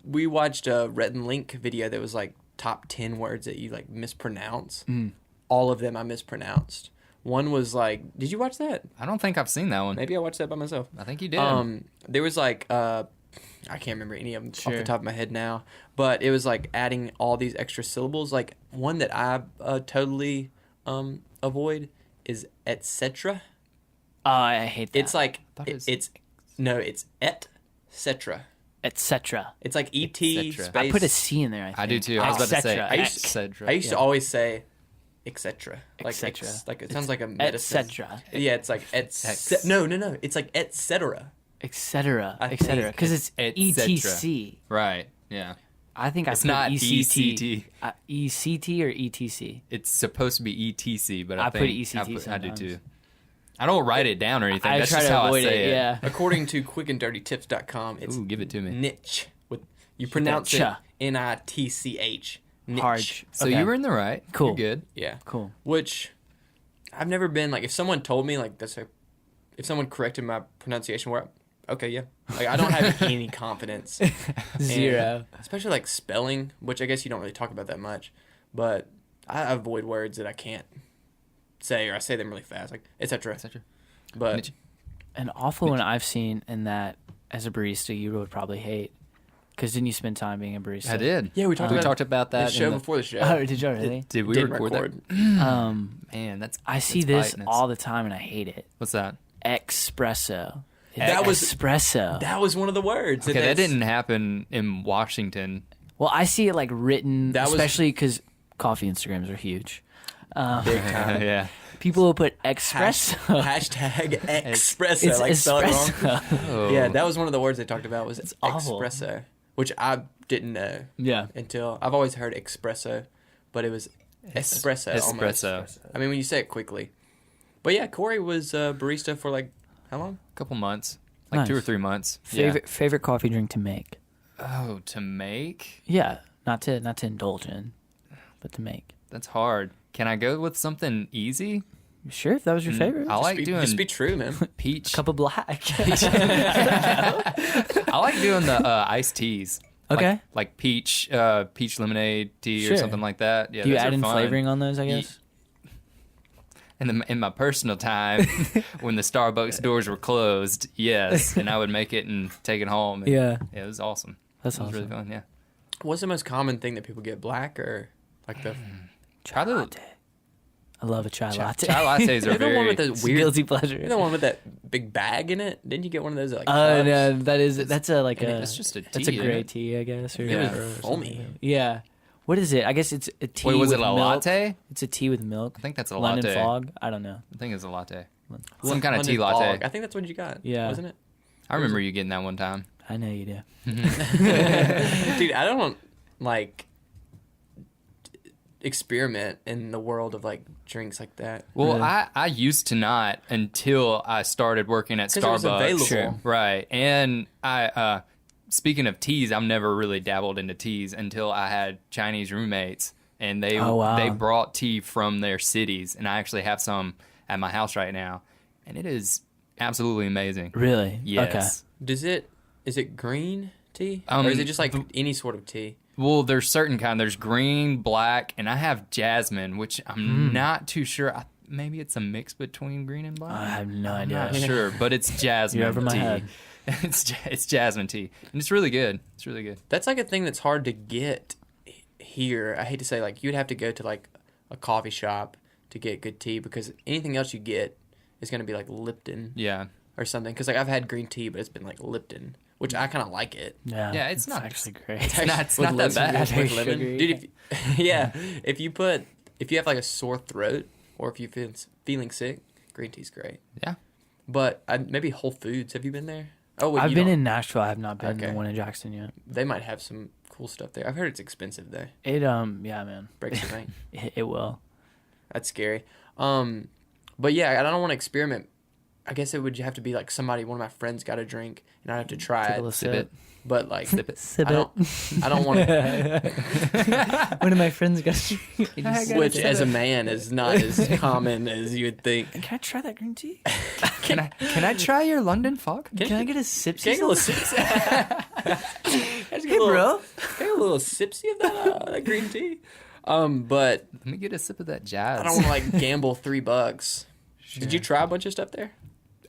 we watched a Rhett and Link video that was like top 10 words that you like mispronounce. All of them I mispronounced. One was like, did you watch that? I don't think I've seen that one. Maybe I watched that by myself. I think you did. There was like I can't remember any of them off Sure. the top of my head now, but it was like adding all these extra syllables. Like one that I totally avoid is etc. Oh, I hate that. It's like thought it was- it's et cetera. etc. It's like et cetera. space. I put a C in there. I think. I do too. I was about to say. Etc. I used to always say etc. Like Etc. like it sounds like a medicine. etc. Yeah, it's like no. It's like et cetera. etc. I etc. think Because it's et etc. Right. Yeah. I think I It's put not ECT. ECT. ECT or ETC. It's supposed to be ETC, but I I put think ECT I do sometimes. too. I don't write it down or anything. I That's try just to how avoid I say it. Yeah. According to quickanddirtytips.com, it's Ooh, give it to me. niche. With you pronounce it cha. nitch. Niche. Hard. So Okay. you were in the right. Cool. You're good. Yeah. Cool. Which I've never been like if someone told me like if someone corrected my pronunciation where okay, yeah. Like I don't have any confidence. Zero. And especially like spelling, which I guess you don't really talk about that much, but I avoid words that I can't say or I say them really fast, like etc. Etc. But Niche. An awful one I've seen in that as a barista you would probably hate. Because didn't you spend time being a barista? I did. yeah, we talked about the that show in the- before the show. Oh, did you really? Did we Didn't record that? Um, Man, that's I see that's this biting us. all the time and I hate it. What's that? espresso. That was- espresso. That was one of the words. Okay, and that it's- didn't happen in Washington. Well, I see it like written, That was- especially because coffee Instagrams are huge. Big time. Yeah. People will put espresso. Hashtag espresso. It's like spell it wrong. espresso. Oh. Yeah, that was one of the words they talked about was awful. espresso, which I didn't know Yeah. until I've always heard espresso, but it was espresso. Espresso. Almost. I mean, when you say it quickly. But yeah, Corey was a barista for like how long? A couple months. Like Nice. 2 or 3 months. Favorite coffee drink to make? Yeah. Oh, to make? Yeah, not to indulge in, but to make. That's hard. Can I go with something easy? Sure, if that was your favorite. I like Just be true, man. peach. Cup of black. I like doing the iced teas. Okay. Like peach lemonade tea Sure. or something like that. Yeah, Do you those add are in fun. flavoring on those, I guess? In my personal time, when the Starbucks doors were closed, yes, and I would make it and take it home. And Yeah. it was awesome. That's It was awesome. really fun. Yeah, What's the most common thing that people get? Black or like the? Chai Probably- latte. I love a chai latte. chai lattes are You're the one very. with the It's a weird. guilty pleasure. You're the one with that big bag in it. Didn't you get one of those? Like No, cups? that's a like a. It's just a tea. That's a isn't gray it? tea, I guess. Or, It was or foamy. something. Yeah. What is it? I guess it's a tea. Wait, was with it a milk. latte? It's a tea with milk. I think that's a London latte. fog. I don't know. I think it's a latte. London Some kind of tea Fog. latte. I think that's what you got. Yeah. wasn't it? I remember you getting that one time. I know you do. Dude, I don't like experiment in the world of like drinks like that. Well, Really? I used to not until I started working at 'Cause it was Starbucks. available. Sure. Right. And I speaking of teas, I've never really dabbled into teas until I had Chinese roommates and they Oh, wow. they brought tea from their cities and I actually have some at my house right now and it is absolutely amazing. Really? Yes. Is it green tea? Um, or is it just like any sort of tea? Well, there's certain kind. There's green, black, and I have jasmine, which I'm not too sure. Maybe it's a mix between green and black. I have no I'm idea. not sure, but it's jasmine You're over my tea. head. It's jasmine tea, and it's really good. It's really good. That's like a thing that's hard to get here. I hate to say, like you'd have to go to like a coffee shop to get good tea because anything else you get is gonna be like Lipton Yeah, or something. Because like I've had green tea, but it's been like Lipton, which I kind of like it. Yeah. Yeah, it's not- actually great. it's not With that lemon- bad. with lemon. Sugary. Dude, yeah, if you have like a sore throat or if you feeling sick, green tea's great. Yeah. But maybe Whole Foods. Have you been there? Oh, wait, I've you been don't- in Nashville. I have not been in Okay. the one in Jackson yet. They might have some cool stuff there. I've heard it's expensive though. It yeah, man. Breaks the bank. It will. That's scary. But yeah, I don't want to experiment. I guess it would have to be like one of my friends got a drink, and I'd have to try Take a it. little Sip sip. it. But like, Sip it. Sip I don't want to. One of my friends got. Which, as a man, is not as common as you would think. Can I try that green tea? Can I try your London fog? Can I get a sip? Can I get a little sipsy? Hey, bro. Can I get a little sipsy of that green tea? But Let me get a sip of that jazz. I don't want to like gamble $3. Did you try a bunch of stuff there?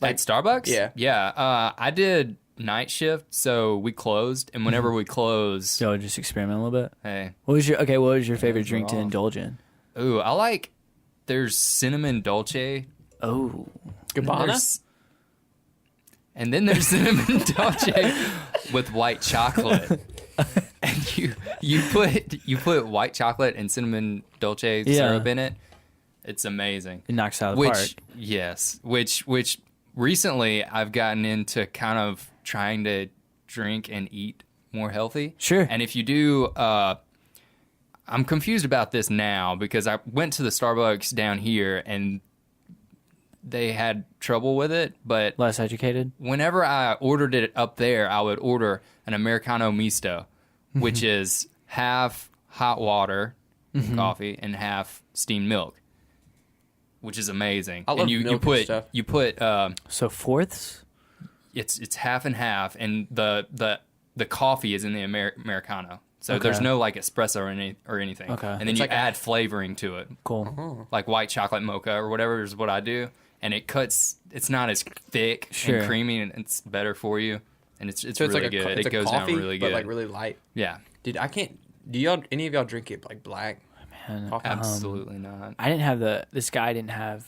At Starbucks? Yeah. Yeah. I did night shift, so we closed, and whenever we close, So just experiment a little bit. hey, What was your favorite those drink are to off. indulge in? ooh, I like. There's cinnamon dolce. Oh, Gabbana? And then there's cinnamon dolce with white chocolate. And you put white chocolate and cinnamon dolce Yeah. syrup in it. It's amazing. it knocks it out of the park. Which recently I've gotten into kind of trying to drink and eat more healthy. Sure. And if you do, I'm confused about this now because I went to the Starbucks down here and they had trouble with it, but Less educated. whenever I ordered it up there, I would order an Americano misto, which is half hot water coffee and half steamed milk, which is amazing. I love and you milk and put stuff. you put So fourths. it's half and half, and the coffee is in the Americano. So Okay. there's no like espresso or anything. Okay. And then It's you like add flavoring to it, Cool. like white chocolate mocha or whatever is what I do. And it cuts. It's not as thick Sure. and creamy, and it's better for you. And it's So it's really like good. it's It goes coffee, down really but good. like really light. Yeah, Dude, I can't. Do any of y'all drink it like black? Man, Coffee. absolutely not. I didn't have this guy didn't have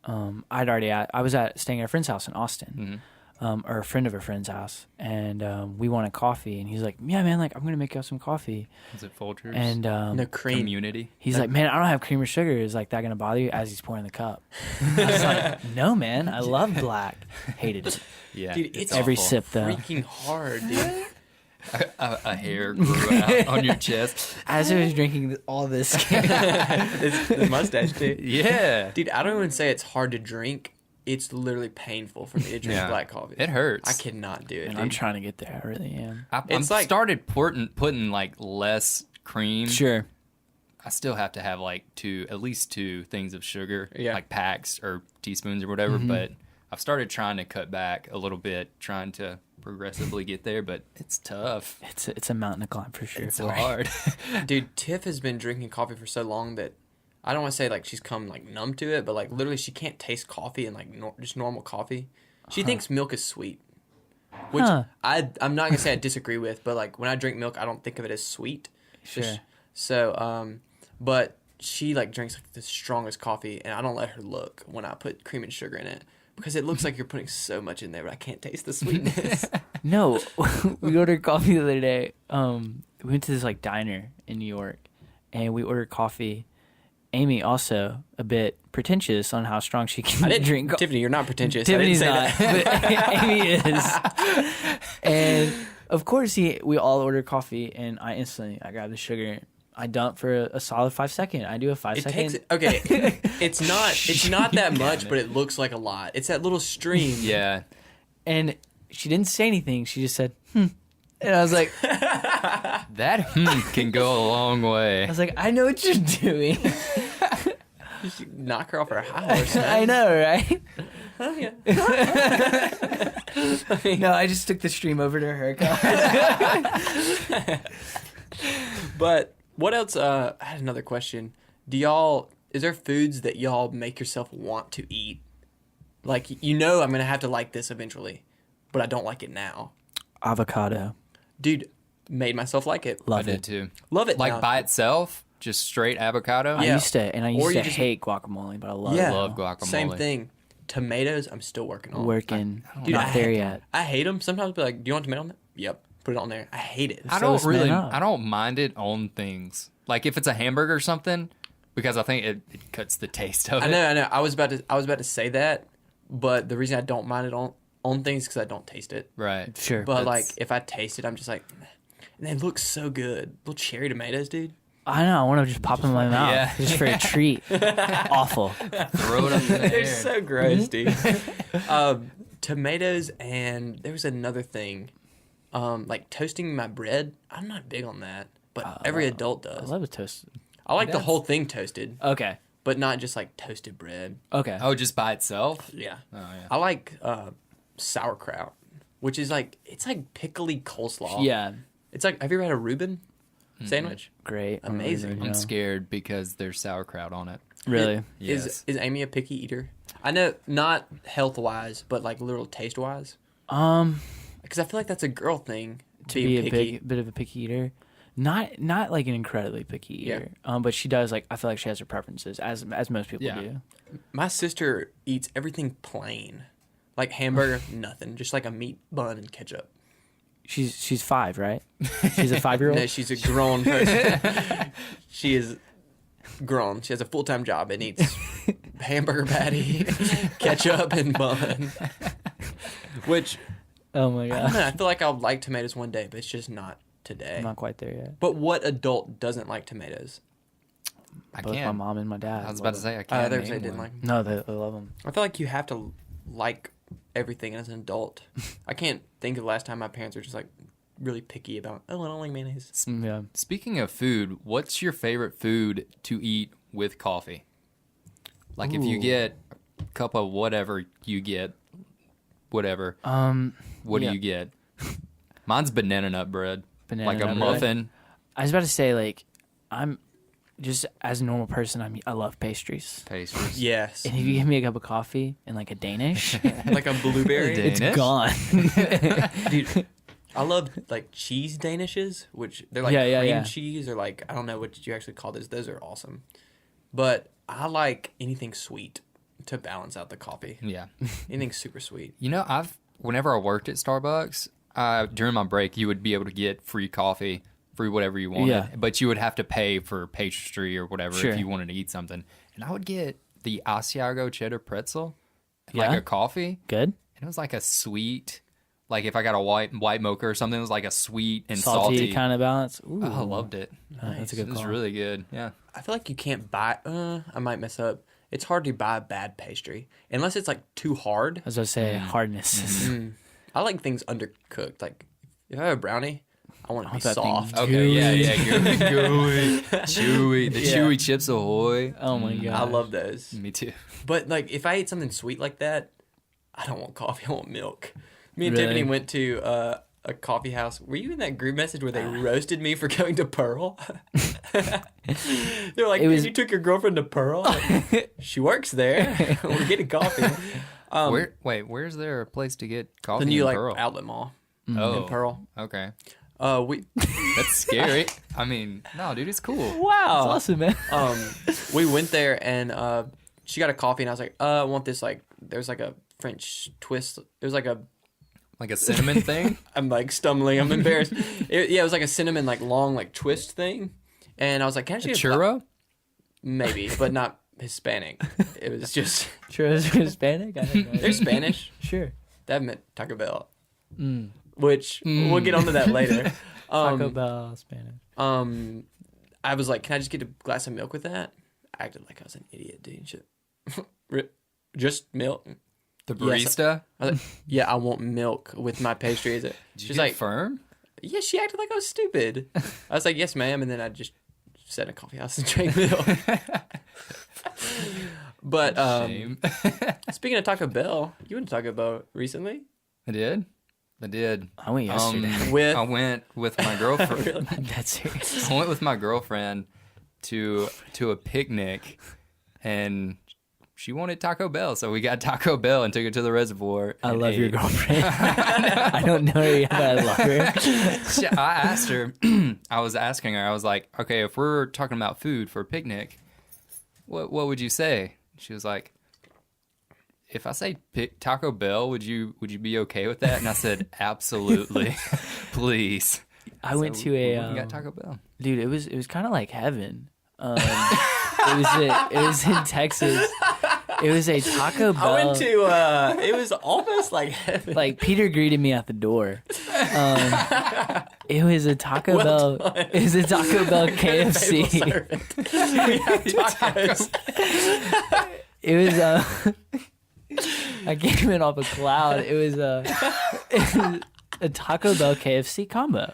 I was staying at a friend's house in Austin, or a friend of a friend's house, and we wanted coffee, and he's like, "Yeah, man, like I'm gonna make you some coffee." Is it Folgers? And No cream. Community. he's like, "Man, I don't have cream or sugar. Is like that gonna bother you?" As he's pouring the cup, I was like, "No, man, I love black." Hated it. Yeah, Dude, it's Every awful. sip though. freaking hard, dude. A hair grew out on your chest. As I was drinking all this, The mustache, too. Yeah, Dude, I don't even say it's hard to drink. It's literally painful for me to drink Yeah. black coffee. it hurts. I cannot do it, and dude. I'm trying to get there. I really am. I'm It's like- started putting like less cream. Sure. I still have to have like at least two things of sugar, Yeah. like packs or teaspoons or whatever. But I've started trying to cut back a little bit, trying to progressively get there. But it's tough. It's a mountain to climb for sure. It's so hard. Dude, Tiff has been drinking coffee for so long that I don't want to say like she's come like numb to it, but like literally she can't taste coffee and like just normal coffee. She thinks milk is sweet, which Huh. I'm not gonna say I disagree with, but like when I drink milk, I don't think of it as sweet. Sure. So but she like drinks like the strongest coffee, and I don't let her look when I put cream and sugar in it because it looks like you're putting so much in there, but I can't taste the sweetness. No, we ordered coffee the other day. We went to this like diner in New York, and we ordered coffee. Amy also a bit pretentious on how strong she can I didn't drink. Tiffany, you're not pretentious. Tiffany's I didn't say not, that. but Amy is. And of course, we all ordered coffee, and I grabbed the sugar. I dump for a solid 5 seconds. I do a 5 It second. takes okay. It's not that much, but it looks like a lot. It's that little stream. Yeah. And she didn't say anything. She just said, "Hmm." And I was like, That can go a long way. I was like, I know what you're doing. You should knock her off her high horse. I know, right? Oh, yeah. No, I just took the stream over to her. But what else? I had another question. Is there foods that y'all make yourself want to eat? Like, I'm going to have to like this eventually, but I don't like it now. Avocado. Dude, made myself like it. Love I did it. too. Love it Like now. by itself, just straight avocado. I Yeah. used to Or you just- hate guacamole, but I love Yeah. it. Love guacamole. Same thing. Tomatoes, I'm still working on. Working. Dude, Not I there hate- yet. I hate them. Sometimes I'll be like, do you want tomato on that? Yep. Put it on there. I hate it. I So is don't really. man up. I don't mind it on things. Like if it's a hamburger or something, because I think it cuts the taste of it. I know. I was about to say that, but the reason I don't mind it on things because I don't taste it. Right. Sure. But That's- like if I taste it, I'm just like, and they look so good. Little cherry tomatoes, dude. I know. I want to just pop in my mouth Yeah. just for a treat. Awful. Throw it up in the They're air. so gross, dude. Tomatoes, and there was another thing, like toasting my bread. I'm not big on that, but every adult I does. love a toast. I like the That's- whole thing toasted, Okay. but not just like toasted bread. Okay. Oh, just by itself. Yeah. Oh yeah. I like sauerkraut, which is like it's like pickly coleslaw. Yeah. It's like, have you ever had a Reuben sandwich? Great. Amazing. I'm scared because there's sauerkraut on it. Really? Yes. Is Amy a picky eater? I know, not health wise, but like literal taste wise. Um, Because I feel like that's a girl thing to being be a picky. bit of a picky eater. Not like an incredibly picky Yeah. eater. But she does I feel like she has her preferences as most people Yeah. do. My sister eats everything plain, like hamburger, nothing, just like a meat bun and ketchup. She's 5, right? She's a 5-year-old. No, she's a grown person. She is grown. She has a full-time job and eats hamburger patty, ketchup, and bun. Which Oh my I don't god. know. I feel like I'll like tomatoes one day, but it's just not today. I'm not quite there yet. But what adult doesn't like tomatoes? I Both my can't. mom and my dad. I was about to love say I I can't. they name didn't one. like 'em. them. No, they love them. I feel like you have to like everything as an adult. I can't think of the last time my parents were just like really picky about, I don't like mayonnaise. Yeah. Speaking of food, what's your favorite food to eat with coffee? Like if you Ooh. get a cup of whatever you get, whatever. What yeah. do you get? Mine's banana nut bread. Banana like a nut bread. muffin. I was about to say I'm just as a normal person. I love pastries. Pastries. Yes. And if you give me a cup of coffee and like a Danish, Like a blueberry. Danish? it's gone. Dude, I love like cheese danishes, which they're like Yeah, cream yeah. cheese or like, I don't know what you actually call those. Those are awesome. But I like anything sweet. to balance out the coffee. Yeah. Anything super sweet. You know, whenever I worked at Starbucks, during my break, you would be able to get free coffee, free whatever you wanted, Yeah. but you would have to pay for pastry or whatever Sure. if you wanted to eat something. And I would get the Asiago cheddar pretzel, and Yeah? like a coffee, Good. and it was like a sweet, like if I got a white mocha or something, it was like a sweet and Salty, salty. kind of balance. Ooh. Oh, I loved it. That's a good It was call. really good. Yeah. I feel like you can't buy. I might mess up. It's hard to buy bad pastry unless it's like too hard. As I say, hardness. I like things undercooked. Like if I have a brownie, I want it to be that thing soft. Okay. Yeah. Gooey, chewy. The Yeah. chewy Chips Ahoy. Oh my god. I love those. Me too. But like if I ate something sweet like that, I don't want coffee. I want milk. Me and Really? Tiffany went to a coffee house. Were you in that group message where they roasted me for going to Pearl? They're like, you took your girlfriend to Pearl? Like, she works there. We're getting coffee. Where's there a place to get coffee The new in like Pearl? outlet mall Oh, in Pearl. okay. We That's scary. I mean, no, dude, it's cool. That's awesome, man. we went there and she got a coffee and I was like, I want this like there's like a French twist. It was like a Like a cinnamon thing? I'm like stumbling. I'm embarrassed. It was like a cinnamon like long like twist thing, and I was like, can I A just churro? maybe, but not Hispanic. It was just Sure, is Hispanic? I don't know. they're Spanish. Sure. That meant Taco Bell, which we'll get onto that later. Taco Bell, Spanish. I was like, can I just get a glass of milk with that? I acted like I was an idiot, dude. Shit. Just milk. The Yes. barista? I was like, yeah, I want milk with my pastry. Is it? Did you She's get like, firm? yeah, she acted like I was stupid. I was like, yes, ma'am. And then I just sat in a coffee house and drank milk. But Shame. speaking of Taco Bell, you went to Taco Bell recently? I did. I went yesterday. With I went with my girlfriend. That's serious. I went with my girlfriend to a picnic, and she wanted Taco Bell, so we got Taco Bell and took it to the reservoir. I and love your ate. girlfriend. I don't know her yet, but I love her. I asked her. I was asking her. I was like, "Okay, if we're talking about food for a picnic, what would you say?" She was like, "If I say Taco Bell, would you be okay with that?" And I said, "Absolutely, please." I went to we a got Taco Bell. dude. It was kind of like heaven. It was in Texas. It was a Taco Bell. I went to it was almost like heaven. Like Peter greeted me at the door. It was a Taco Bell. It was a Taco Bell KFC. We have tacos. It was I came in off a cloud. It was a Taco Bell KFC combo,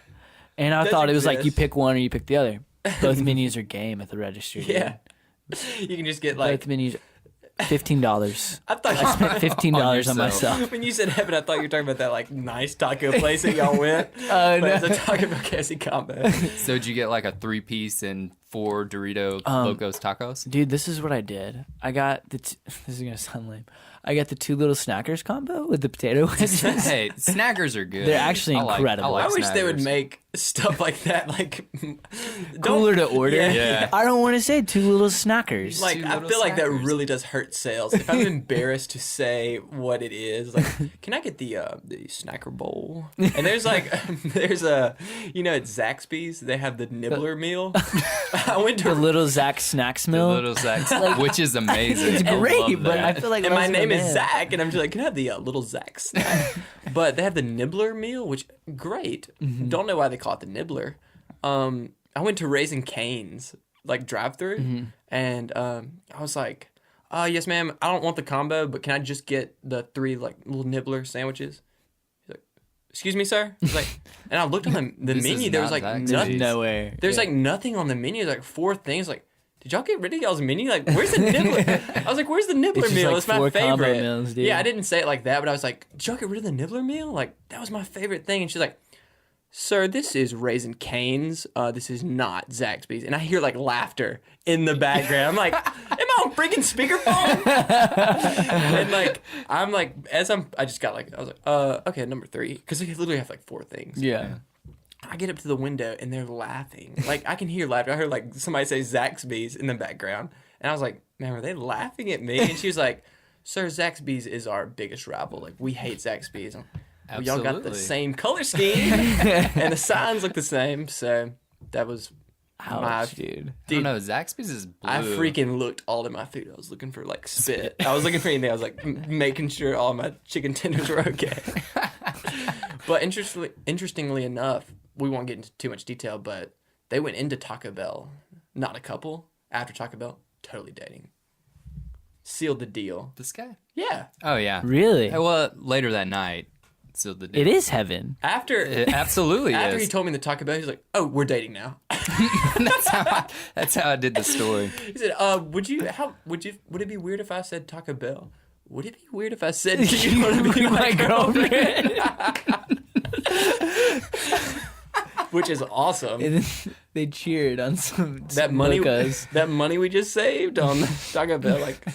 and I Does thought it was like you exist. pick one or you pick the other. Both menus are game at the register. dude. Yeah. You can just get like Both menus, $15. I thought I spent $15 on yourself. myself. when you said heaven, I thought you were talking about that like nice taco place that y'all went. Oh, But no. it's a Taco Bell KFC combo. So did you get like a 3-piece and 4 Dorito Locos tacos? Dude, this is what I did. I got this is gonna sound lame. I got the 2 little snackers combo with the potato wedges. Hey, snackers are good. They're actually incredible. I wish they would Snackers. make stuff like that like Cooler to order. Yeah. I don't want to say 2 little snackers. Like 2 I little feel like that snackers. really does hurt sales. If I'm embarrassed to say what it is, like, can I get the snacker bowl? And there's like there's a at Zaxby's they have the nibbler meal. I went the to little Zach Snacks The meal. little Zach's, which is amazing. It's I great, love but I that. feel like and my less of a name is man. Zach, and I'm just like, can I have the little Zach snack? But they have the nibbler meal, which great. Don't know why they call it the nibbler. I went to Raising Cane's like drive-through, and I was like, yes, ma'am. I don't want the combo, but can I just get the 3 like little nibbler sandwiches? He's like, excuse me, sir. He's like, and I looked on the This menu. is There was not like Zaxby's. nothing. Nowhere. There's Yeah. like nothing on the menu. Like 4 things. Like, did y'all get rid of y'all's menu? Like, where's the nibbler? I was like, where's the nibbler It's just meal? like It's my 4 combo favorite. meals, dude. Yeah, I didn't say it like that, but I was like, did y'all get rid of the nibbler meal? Like, that was my favorite thing. And she's like, sir, this is Raising Cane's. This is not Zaxby's. And I hear like laughter in the background. I'm like, am I on freaking speakerphone? And like, I'm like, I just got like, I was like, okay, number 3. Because they literally have like 4 things. Yeah. I get up to the window and they're laughing. Like, I can hear laughter. I heard like somebody say Zaxby's in the background. And I was like, man, were they laughing at me? And she was like, Sir, Zaxby's is our biggest rival. Like, we hate Zaxby's. Absolutely. Y'all got the same color scheme, and the signs look the same. So that was Ouch, dude. I don't know. Zaxby's is blue. I freaking looked all at my food. I was looking for like spit. I was looking for anything. I was like making sure all my chicken tenders were okay. But interestingly enough, we won't get into too much detail, but they went into Taco Bell, not a couple, after Taco Bell, totally dating. Sealed the deal. This guy? Yeah. Oh, yeah. Really? Well, later that night, sealed the deal. It is heaven. It absolutely after is. he told me the Taco Bell, he's like, "Oh, we're dating now." That's how I did the story. He said, would it be weird if I said Taco Bell? Would it be weird if I said, do you want to be my girlfriend? Which is awesome. And then they cheered on some money, locos. that money we just saved on Taco Bell, like,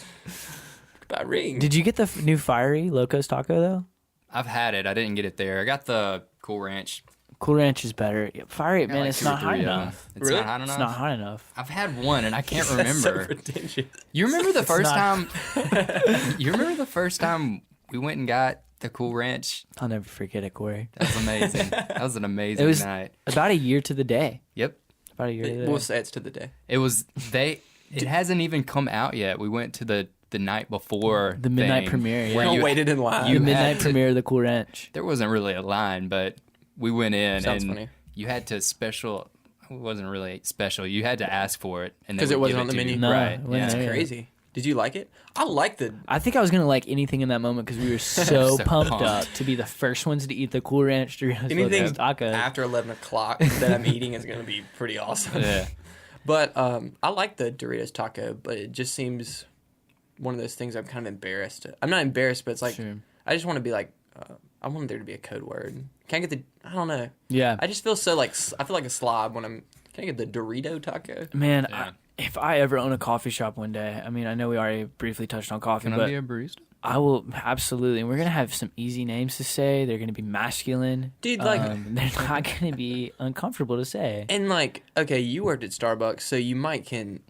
by ring. Did you get the new fiery Locos taco though? I've had it. I didn't get it there. I got the Cool Ranch. Cool Ranch is better. Fiery, man, Like it's 2 or not high 3 of them. enough. It's Really? not hot enough? It's not high enough. I've had one and I can't That's so remember. pretentious. You remember the first not- time? You remember the first time we went and got the Cool Ranch? I'll never forget it, Corey. That was amazing. That was an amazing It was night. about a year to the day. Yep. About a year to the day. We'll say it's to the day. It was It hasn't even come out yet. We went to the night before The midnight thing premiere, yeah. where I you- waited in line. you the midnight had to- premiere of the Cool Ranch. There wasn't really a line, but we went in Sounds and funny. you had to special. It wasn't really special. You had to ask for it, and they 'Cause it would wasn't give on the to menu? you. No, right? it wasn't Yeah. there. That's crazy. Did you like it? I like the... I think I was gonna like anything in that moment because we were so, So pumped pumped. up to be the first ones to eat the Cool Ranch Doritos Anything Locos tacos. after 11 o'clock that I'm eating is going to be pretty awesome. Yeah. But I like the Doritos taco, but it just seems one of those things I'm kind of embarrassed. I'm not embarrassed, but it's like, Sure. I just want to be like, I want there to be a code word. Can I get I don't know. Yeah, I just feel so like, I feel like a slob when can I get the Dorito taco? man. Yeah. If I ever own a coffee shop one day, I mean, I know we already briefly touched on coffee, Can I but be a barista? I will absolutely. And we're gonna have some easy names to say. They're gonna be masculine, Dude, like- they're not gonna be uncomfortable to say. And like, okay, you worked at Starbucks, so you might can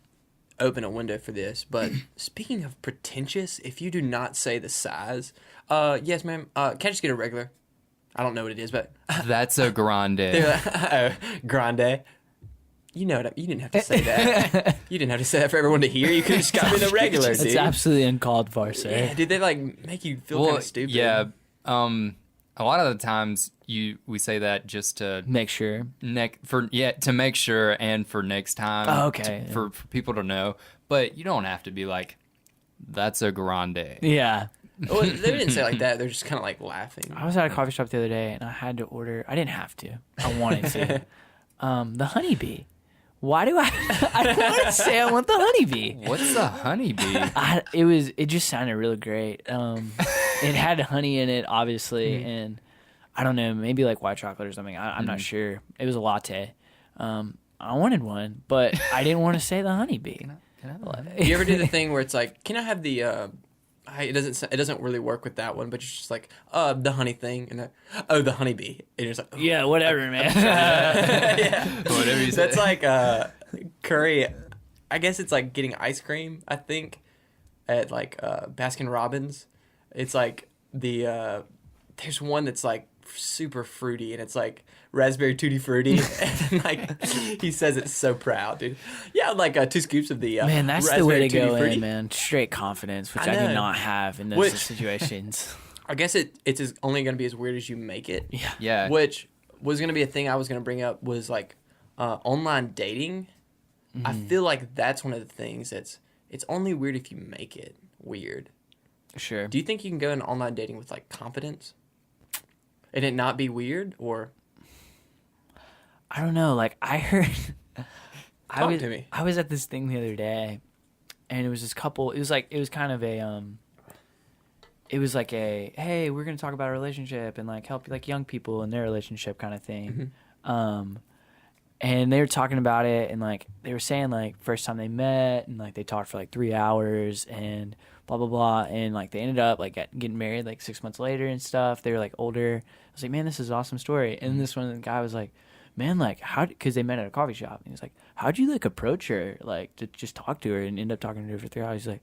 open a window for this. But speaking of pretentious, if you do not say the size, yes, ma'am, can I just get a regular? I don't know what it is, but That's a grande. grande. You know what? You didn't have to say that. You didn't have to say that for everyone to hear. You could have just got me the regular, dude. It's absolutely uncalled for, sir. Yeah, did they like make you feel kind of stupid? Yeah. A lot of the times we say that just to Make sure. to make sure and for next time. Oh, okay. For people to know, but you don't have to be like, that's a grande. Yeah. Well, they didn't say it like that. They're just kind of like laughing. I was at a coffee shop the other day and I had to order. I didn't have to. I wanted to. The honeybee. Why do I don't want to say I want the honeybee. What's a honeybee? It just sounded really great. It had honey in it, obviously, and I don't know, maybe like white chocolate or something. I'm not sure. It was a latte. I wanted one, but I didn't want to say the honeybee. Can I have a latte? You ever do the thing where it's like, can I have the? It doesn't really work with that one, but you're just like, the honey thing, and the honeybee, and you're just like, oh. Yeah, whatever, man. Yeah. Whatever you say. That's like curry. I guess it's like getting ice cream. I think at like Baskin Robbins, it's like there's one that's like super fruity, and it's like raspberry tutti frutti, and like he says it's so proud, dude. Yeah, like 2 scoops of the Man, that's the way raspberry to go tutti frutti. in, man. Straight confidence, which I I do know. not have in those Which- situations. I guess it's only going to be as weird as you make it. Yeah. Yeah. Which was going to be a thing I was going to bring up was like online dating. I feel like that's one of the things it's only weird if you make it weird. Sure. Do you think you can go into online dating with like confidence and it not be weird, or I don't know. Like I heard, Talk to me. I was at this thing the other day, and it was this couple. It was kind of a It was like a hey, we're gonna talk about a relationship and like help like young people in their relationship kind of thing. And they were talking about it, and like they were saying like first time they met, and like they talked for like 3 hours and blah blah blah, and like they ended up like getting married like 6 months later and stuff. They were like older. I was like, man, this is an awesome story. And this one guy was like, man, like how? Because they met at a coffee shop, and he was like, how'd you like approach her, like to just talk to her and end up talking to her for 3 hours? He's like,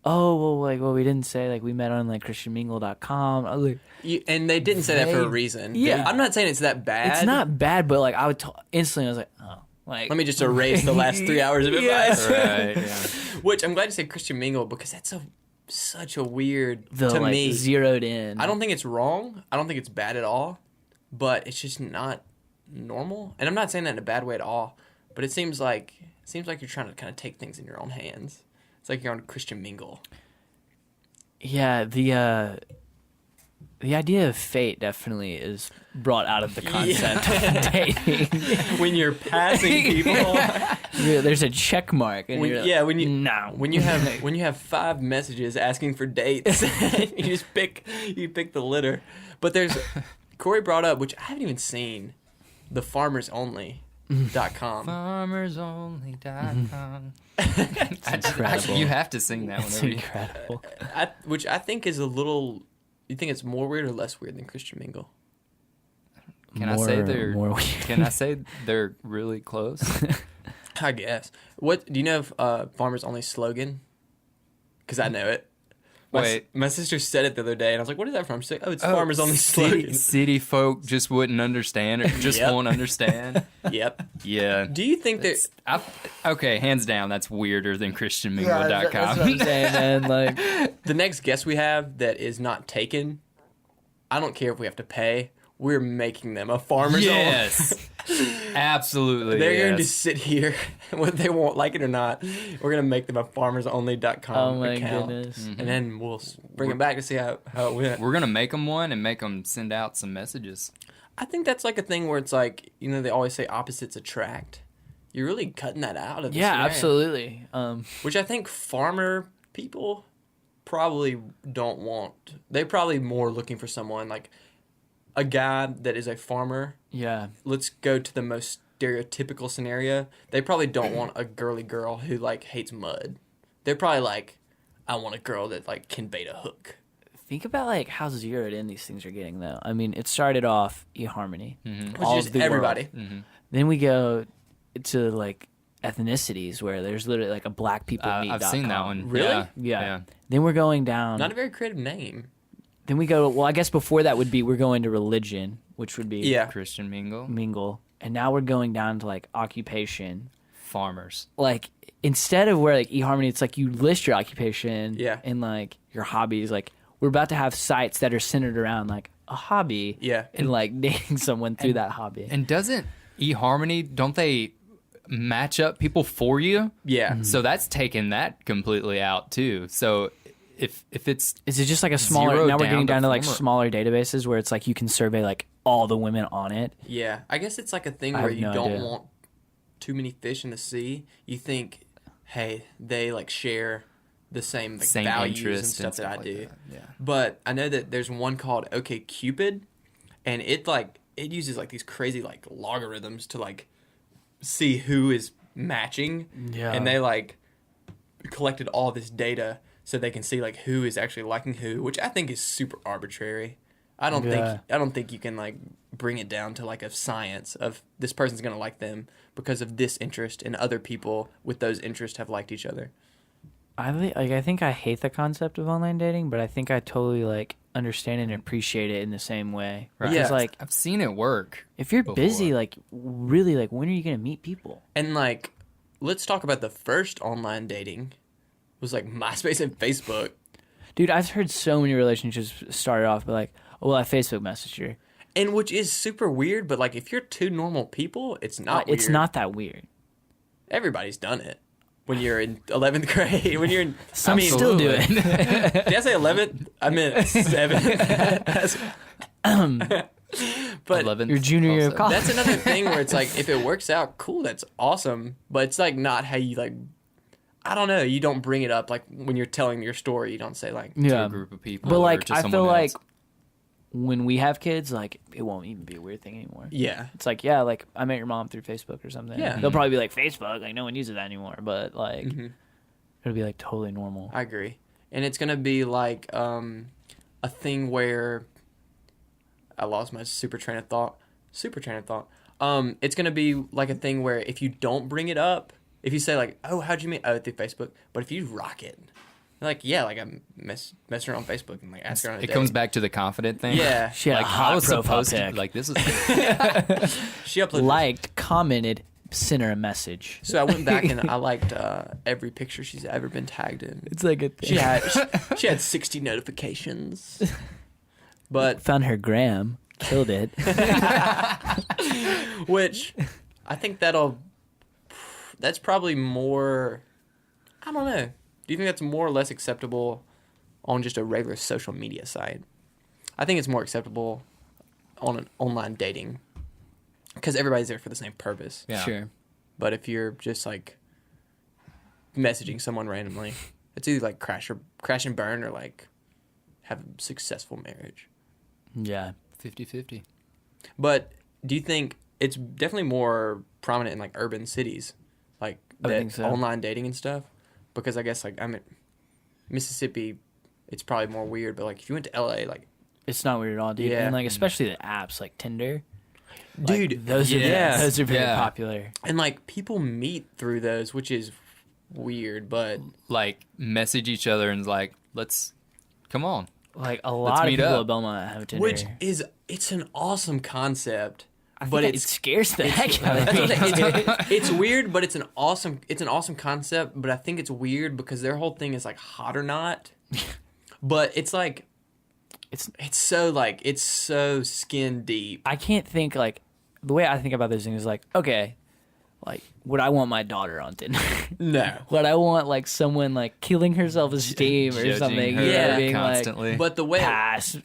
well, we didn't say like we met on like christianmingle.com. I was like, And they didn't say that for a reason. Yeah. I'm not saying it's that bad. it's not bad, but like I would instantly I was like, oh, like Let me just erase the last 3 hours of advice. Right. Yeah. Which I'm glad you said Christian Mingle because that's such a weird the to like me. zeroed in. I don't think it's wrong. I don't think it's bad at all. But it's just not normal. And I'm not saying that in a bad way at all. But it seems like you're trying to kind of take things in your own hands. It's like you're on Christian Mingle. Yeah, the idea of fate definitely is brought out of the concept of dating. When you're passing people. There's a check mark, and you're like, no. When you have 5 messages asking for dates, you pick the litter. But Corey brought up, which I haven't even seen, the farmersonly.com. Farmersonly.com. Incredible. You have to sing that It's one. incredible. Which I think is a little. You think it's more weird or less weird than Christian Mingle? Can I say they're more weird? Can I say they're really close? I guess. What do you know of Farmers Only slogan? Because I know it. My sister said it the other day, and I was like, "What is that from?" She's like, "Oh, it's Farmers Only slogan." City folk just wouldn't understand, or just Yep. won't understand. Yep. Yeah. Do you think that? Okay, hands down, that's weirder than ChristianMingle.com. That's what I'm saying, man. Like, The next guest we have that is not taken, I don't care if we have to pay. We're making them a Farmers Yes. Only. Absolutely. They're going to yes. sit here, whether they won't like it or not. We're going to make them a farmersonly.com oh my account. goodness. Mm-hmm. And then we'll bring them back to see how it went. We're going to make them one and make them send out some messages. I think that's like a thing where it's like, they always say opposites attract. You're really cutting that out of the Yeah, scenario. absolutely. Which I think farmer people probably don't want. They're probably more looking for someone like a guy that is a farmer. Yeah. Let's go to the most stereotypical scenario. They probably don't want a girly girl who like hates mud. They're probably like, I want a girl that like can bait a hook. Think about like how zeroed in these things are getting, though. I mean, it started off eHarmony, Which all is of the everybody. world. Then we go to like ethnicities where there's literally like a black people meet. I've seen that one. Really? Yeah. Then we're going down. Not a very creative name. Then we go. Well, I guess before that would be we're going to religion, which would be Yeah. Christian Mingle. mingle, and now we're going down to like occupation. Farmers. Like instead of where like eHarmony, it's like you list your occupation, Yeah. and like your hobbies. Like we're about to have sites that are centered around like a hobby, Yeah. and like dating someone through that hobby. And doesn't eHarmony, don't they match up people for you? Yeah. So that's taken that completely out too. So if it's Is it just like a smaller? zeroed Now we're getting down to like former- smaller databases where it's like you can survey like all the women on it. Yeah. I guess it's like a thing I where have you no don't idea. want too many fish in the sea. You think, hey, they like share the same, like, same values interest and stuff that I like do. that. Yeah. But I know that there's one called OK Cupid, and it uses like these crazy like logarithms to like see who is matching. Yeah. And they like collected all this data so they can see like who is actually liking who, which I think is super arbitrary. I don't think you can like bring it down to like a science of this person's gonna like them because of this interest, and other people with those interests have liked each other. I think I hate the concept of online dating, but I think I totally like understand and appreciate it in the same way. Right. Because Yeah. like I've seen it work. if you're before. busy, like really, like when are you gonna meet people? And like, let's talk about the first online dating was like MySpace and Facebook. Dude, I've heard so many relationships started off by like, oh, well, I Facebook messaged her. And which is super weird, but like if you're two normal people, it's not weird. It's not that weird. Everybody's done it. When you're in 11th grade, when you're in... Some still do it. Did I say 11th? I meant 7th. But 11th Your junior year of also. college. that's another thing where it's like, if it works out, cool, that's awesome. But it's like not how you like... I don't know. You don't bring it up like when you're telling your story. You don't say like... To Yeah. a group of people. But or like to I someone feel like else. when we have kids, like it won't even be a weird thing anymore. Yeah. It's like, yeah, like I met your mom through Facebook or something. Yeah. They'll probably be like, Facebook, like no one uses that anymore. But like Mhm. it'll be like totally normal. I agree. And it's going to be like a thing where... I lost my super train of thought. It's going to be like a thing where if you don't bring it up, if you say like, oh, how'd you meet? Oh, through Facebook. But if you rock it, Like, yeah, like I'm messing around on Facebook and like asking her on a It date. comes back to the confident thing. Yeah. She had Like a I hot was profile supposed to pic. like this is She uploaded. Liked, commented, sent her a message. So I went back and I liked every picture she's ever been tagged in. It's like a thing. She had 60 notifications. But Found her gram, killed it. which I think that's probably more, I don't know. Do you think that's more or less acceptable on just a regular social media site? I think it's more acceptable on an online dating because everybody's there for the same purpose. yeah. Sure. But if you're just like messaging someone randomly, it's either like crash and burn or like have a successful marriage. Yeah. 50-50. But do you think it's definitely more prominent in like urban cities, like I that think so. online dating and stuff? Because I guess like I'm in Mississippi, it's probably more weird. But like if you went to LA, like It's not weird at all, dude. Yeah. And like especially the apps like Tinder. dude, Like, those yeah. are those are very Yeah. popular. and like people meet through those, which is weird. But Like message each other and like, let's come on. Like a lot of meet people up. at Belmont have Tinder. which is it's an awesome concept. I think but it it's scares the heck out of That's what I'm saying. me. It's weird, but it's an awesome concept. But I think it's weird because their whole thing is like hot or not. But it's like it's so skin deep. I can't think like the way I think about this thing is like, okay, like would I want my daughter on Tinder? No, Would I want like someone like killing her self-esteem or Judging something? her Yeah. being constantly. but the way like pass.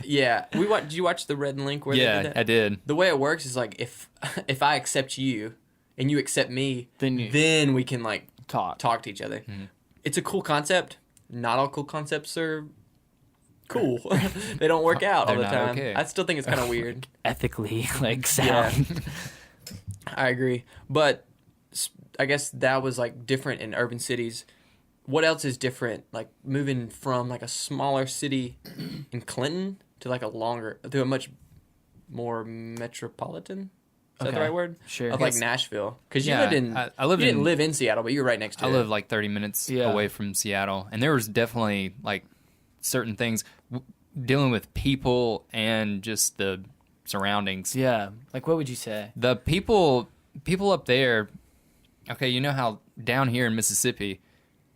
yeah, did you watch the Red Link where they Yeah, did that? I did. The way it works is like if I accept you and you accept me, Then then we can like talk. talk to each other. It's a cool concept. Not all cool concepts are cool. They don't work out all They're the not time. okay. I still think it's kind of weird. Ethically like Yeah. sound. I agree. But I guess that was like different in urban cities. What else is different? Like moving from like a smaller city in Clinton to a much more metropolitan. Is that the Okay. right word? Sure. Of like Nashville. Because you Yeah, lived in, I lived you didn't in- live in Seattle, but you were right next to I it. live like 30 minutes Yeah. away from Seattle, and there was definitely like certain things dealing with people and just the surroundings. Yeah. Like what would you say? The people up there. Okay, you know how down here in Mississippi,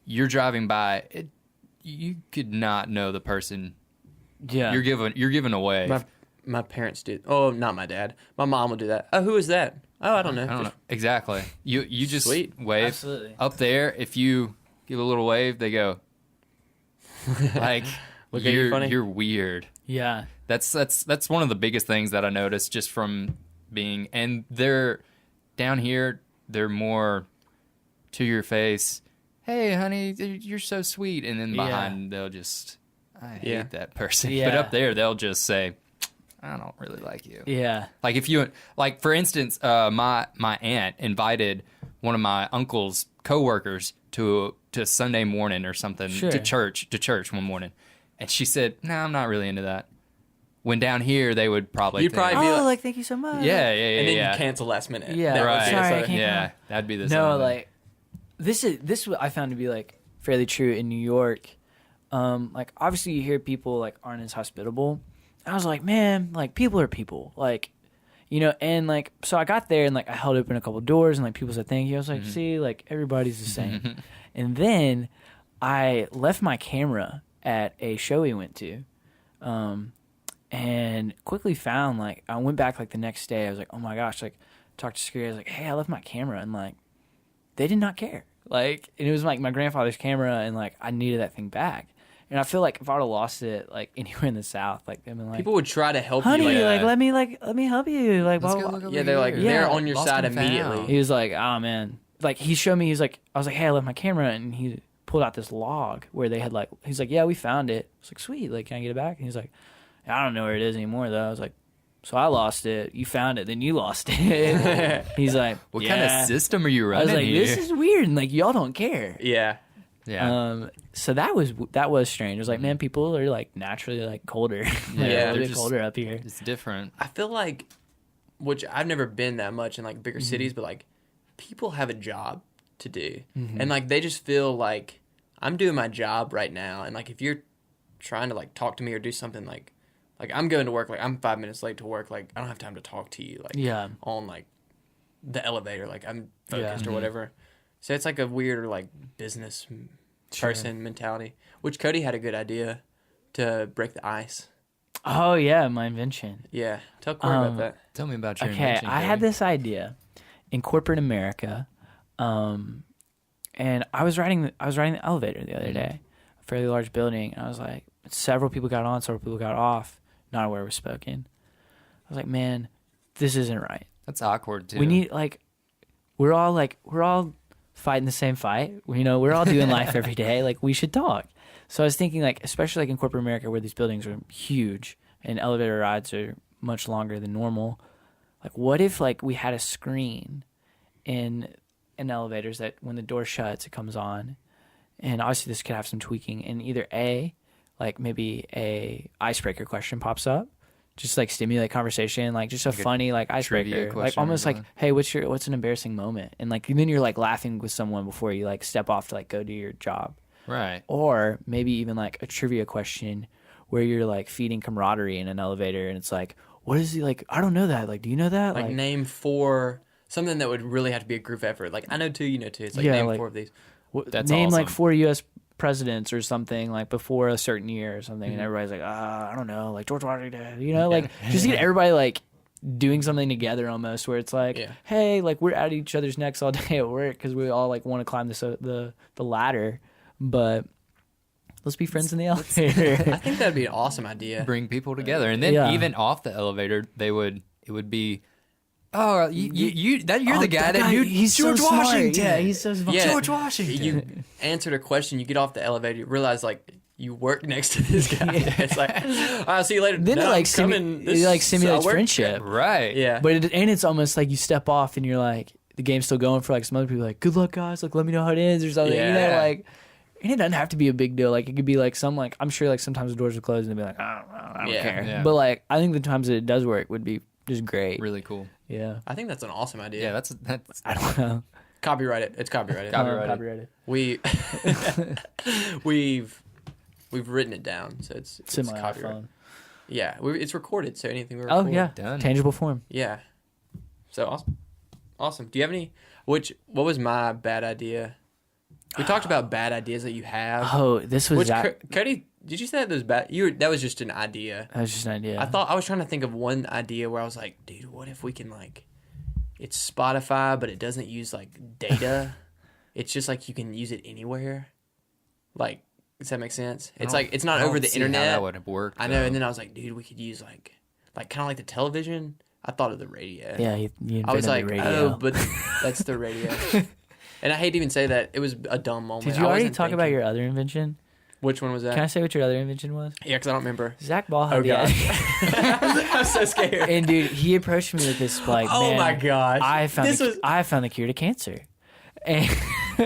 you're driving by, you could not know the person Yeah. you're giving away. My parents did. Oh, not my dad. My mom would do that. Oh, who is that? Oh, I don't know. I don't know exactly. You just Sweet. wave Absolutely. up there. If you give a little wave, they go like Look at you funny. you're weird. Yeah. That's one of the biggest things that I noticed just from being, and they're down here. They're more to your face. Hey, honey, you're so sweet, and then Yeah. behind they'll just, I hate Yeah. that person. Yeah. But up there, they'll just say, I don't really like you. Yeah. Like if you, like for instance, my aunt invited one of my uncle's coworkers to Sunday morning or something Sure. to church one morning, and she said, "No, I'm not really into that." When down here, they would probably You'd think, probably be Oh, like, like thank you so much. yeah, and then yeah. you cancel last minute. Yeah. That would Right. be Sorry, I so- can't Yeah, come. that'd be the No, same. like this what I found to be like fairly true in New York. Like obviously you hear people like aren't as hospitable. I was like, man, like people are people. Like, you know, and like so I got there and like I held open a couple doors and like people said thank you. I was like, see, like everybody's the same. And then I left my camera at a show we went to. And quickly found like I went back like the next day. I was like, oh my gosh, like talked to security. I was like, hey, I left my camera, and like they did not care. Like, and it was like my grandfather's camera, and like I needed that thing back. And I feel like if I would have lost it like anywhere in the South, like they'd been like, People would try to help honey, you. like let me help you, like Let's blah, go blah, look blah. over Yeah, they're like here. they're Yeah. on your Lost side and found. immediately. He was like, oh man, like he showed me. He was like, I was like, hey, I left my camera, and he pulled out this log where they had like, he's like, yeah, we found it. I was like, sweet, like can I get it back? And he's like, I don't know where it is anymore though. I was like, so I lost it. You found it, then you lost it. He's like, What yeah. kind of system are you I running was like, here? this is weird, and like y'all don't care. Yeah. yeah. So that was strange. It was like, man, people are like naturally like colder. Like, Yeah, a they're little bit just- colder up here. It's different. I feel like, which I've never been that much in like bigger Mm-hmm. cities, but like people have a job to do, and like they just feel like I'm doing my job right now, and like if you're trying to like talk to me or do something like I'm going to work, like I'm 5 minutes late to work, like I don't have time to talk to you, like on like the elevator, like I'm focused or whatever. So it's like a weird like business person mentality, which Cody had a good idea to break the ice. Oh yeah, my invention. Yeah, tell Corey about that. Tell me about your Okay, invention. I had this idea in corporate America, and I was riding the elevator the other day, a fairly large building, and I was like, several people got on, several people got off, not a word was spoken. I was like, man, this isn't right. That's awkward too. We need we're all fighting the same fight. We're all doing life every day. Like we should talk. So I was thinking like, especially like in corporate America where these buildings are huge and elevator rides are much longer than normal. Like what if like we had a screen in elevators that when the door shuts, it comes on. And obviously this could have some tweaking, and either like maybe a icebreaker question pops up, just like stimulate conversation, like just a funny like icebreaker, like almost like, hey, what's an embarrassing moment, and like then you're like laughing with someone before you like step off to like go do your job, right? Or maybe even like a trivia question where you're like feeding camaraderie in an elevator, and it's like, what is he like? I don't know that. Like, do you know that? Like name 4 something that would really have to be a group effort. Like I know 2, you know 2. It's like name 4 of these. That's name awesome. like 4 U.S. presidents or something like before a certain year or something, and everybody's like, I don't know, like George Washington, like just get everybody like doing something together almost, where it's like, hey, like we're at each other's necks all day at work because we all like want to climb the ladder, but let's be friends in the elevator. I think that'd be an awesome idea. Bring people together, and then even off the elevator, it would be. Oh, you're the guy that knew George Washington. Yeah, he's so smart. Yeah. George Washington. You answered a question, you get off the elevator, you realize like you work next to this guy. It's like, I'll see you later. Then it like simulates friendship, right? Yeah, but it's almost like you step off and you're like, the game's still going for like some other people, like, good luck guys, like let me know how it ends or something. Like, and it doesn't have to be a big deal. Like it could be like some like, I'm sure like sometimes the doors are closed and they'll be like, I don't care. Yeah. But like I think the times that it does work would be just great. Really cool. Yeah. I think that's an awesome idea. Yeah, that's I don't know. Copyright it. It's copyrighted. Copyrighted. We've written it down, so it's in my copyright. iPhone. Yeah, it's recorded, so anything we record. Oh yeah, done. Tangible form. Yeah. So awesome. Do you have any? What was my bad idea? We talked about bad ideas that you have. Oh, this was Cody. Did you say that was bad? That was just an idea. That was just an idea. I was trying to think of one idea where I was like, dude, what if we can like, it's Spotify, but it doesn't use like data. It's just like you can use it anywhere. Like, does that make sense? It's like it's not over the internet. How that would have worked. I know, and then I was like, dude, we could use like kind of like the television. I thought of the radio. Yeah, you I was like, the radio. oh, but that's the radio. And I hate to even say that. It was a dumb moment. Did you already talk about your other invention? Which one was that? Can I say what your other invention was? Yeah, because I don't remember. Zach Ball had I'm so scared. And dude, he approached me with this like, oh my gosh, I found the cure to cancer. And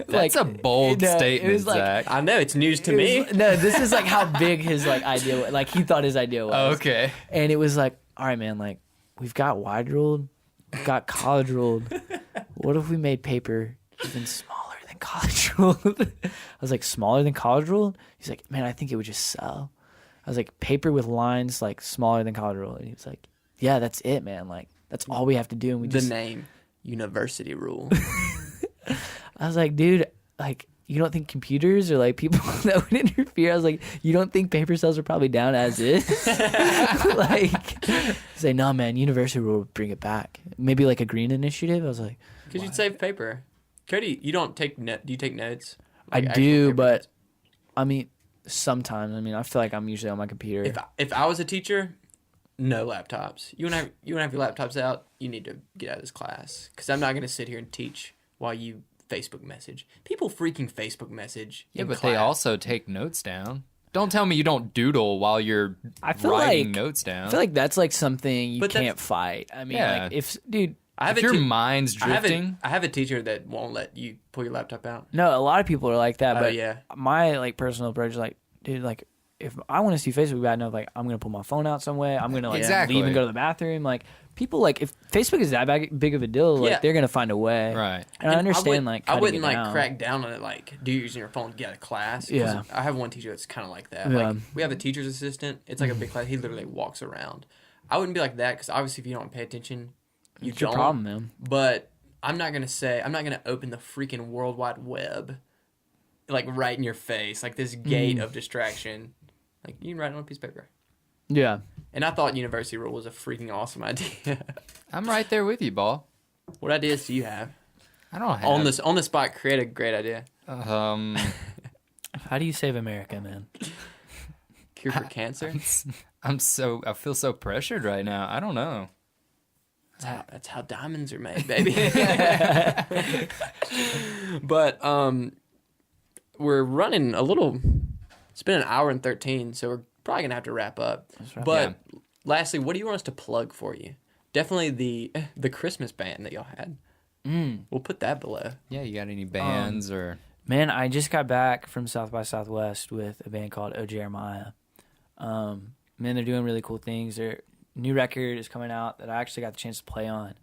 that's a bold statement, it was Zach. I know, it's news to me. No, this is like how big his like idea was. Like he thought his idea was. Oh, okay. And it was like, all right, man, like we've got wide ruled, we've got college ruled. What if we made paper even smaller than college ruled? I was like, smaller than college ruled? He's like, man, I think it would just sell. I was like, paper with lines like smaller than college ruled. And he was like, yeah, that's it, man. Like that's all we have to do. And we the name University Rule. I was like, dude, like you don't think computers or like people that would interfere? I was like, you don't think paper sales are probably down as is? Like, say, no, man, University Rule would bring it back. Maybe like a green initiative. I was like, because you'd save paper. Cody, you don't take do you take notes? Like I do, but notes? I mean, sometimes. I mean, I feel like I'm usually on my computer. If I was a teacher, no laptops. You want to have your laptops out. You need to get out of this class because I'm not going to sit here and teach while you Facebook message. People freaking Facebook message. Yeah, but class. They also take notes down. Don't tell me you don't doodle while you're writing notes down. I feel like that's like something you can't fight. I mean, like if dude. If your mind's drifting. I have a teacher that won't let you pull your laptop out. No, a lot of people are like that. But yeah. My like personal approach is like, dude, like if I want to see Facebook bad enough, like I'm gonna pull my phone out somewhere. I'm gonna like Exactly. leave and go to the bathroom. Like people, like if Facebook is that big of a deal, like they're gonna find a way. Right. And I understand I wouldn't like crack down on it. Like, do you using your phone to get out of class? 'Cause Yeah. I have one teacher that's kind of like that. Yeah. Like we have a teacher's assistant. It's like a big class. He literally walks around. I wouldn't be like that because obviously if you don't pay attention, you It's don't. your problem, man. But I'm not gonna open the freaking World Wide Web, like right in your face, like this gate of distraction. Like you can write it on a piece of paper. Yeah. And I thought University Rule was a freaking awesome idea. I'm right there with you, Ball. What ideas do you have? I don't have On the spot, create a great idea. How do you save America, man? Cure for cancer? I feel so pressured right now. I don't know. That's how diamonds are made, baby. But we're running a little. It's been an hour and 13, so we're probably gonna have to wrap up. But lastly, what do you want us to plug for you? Definitely the Christmas band that y'all had. We'll put that below. Yeah, you got any bands or? Man, I just got back from South by Southwest with a band called O Jeremiah. Man, they're doing really cool things. Their new record is coming out that I actually got the chance to play on.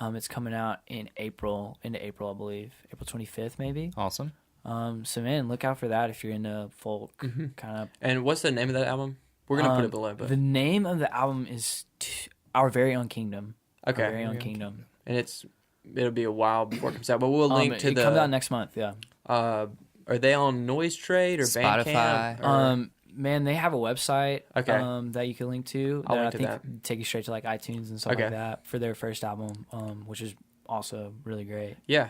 It's coming out in April, I believe. April 25th, maybe. Awesome. So, man, look out for that if you're into folk kind of. And what's the name of that album? We're going to put it below. But the name of the album is Our Very Own Kingdom. Okay. Our Very Own Kingdom. And it'll be a while before it comes out. But we'll link to it comes out next month, yeah. Are they on Noise Trade or Spotify? Bandcamp? Or? Man, they have a website that you can link to. I'll link I to think that. take you straight to like iTunes and stuff like that for their first album, which is also really great. Yeah.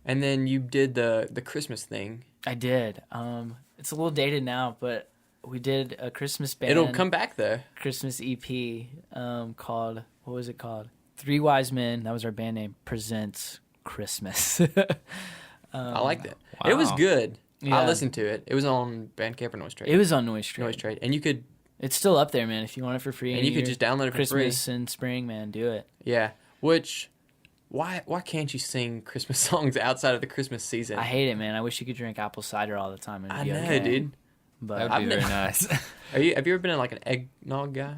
And then you did the Christmas thing. I did. It's a little dated now, but we did a Christmas band. It'll come back though. Christmas EP called, what was it called? Three Wise Men. That was our band name. Presents Christmas. I liked it. Wow. It was good. Yeah. I listened to it. It was on Bandcamp or Noise Trade. It was on Noise Trade. Noise Trade, and you could. It's still up there, man. If you want it for free, And you could just download it for Christmas free. and spring, man. Do it. Yeah. Which, why can't you sing Christmas songs outside of the Christmas season? I hate it, man. I wish you could drink apple cider all the time. And I be know, okay. dude. But That'd be very nice. Have you ever been like an eggnog guy?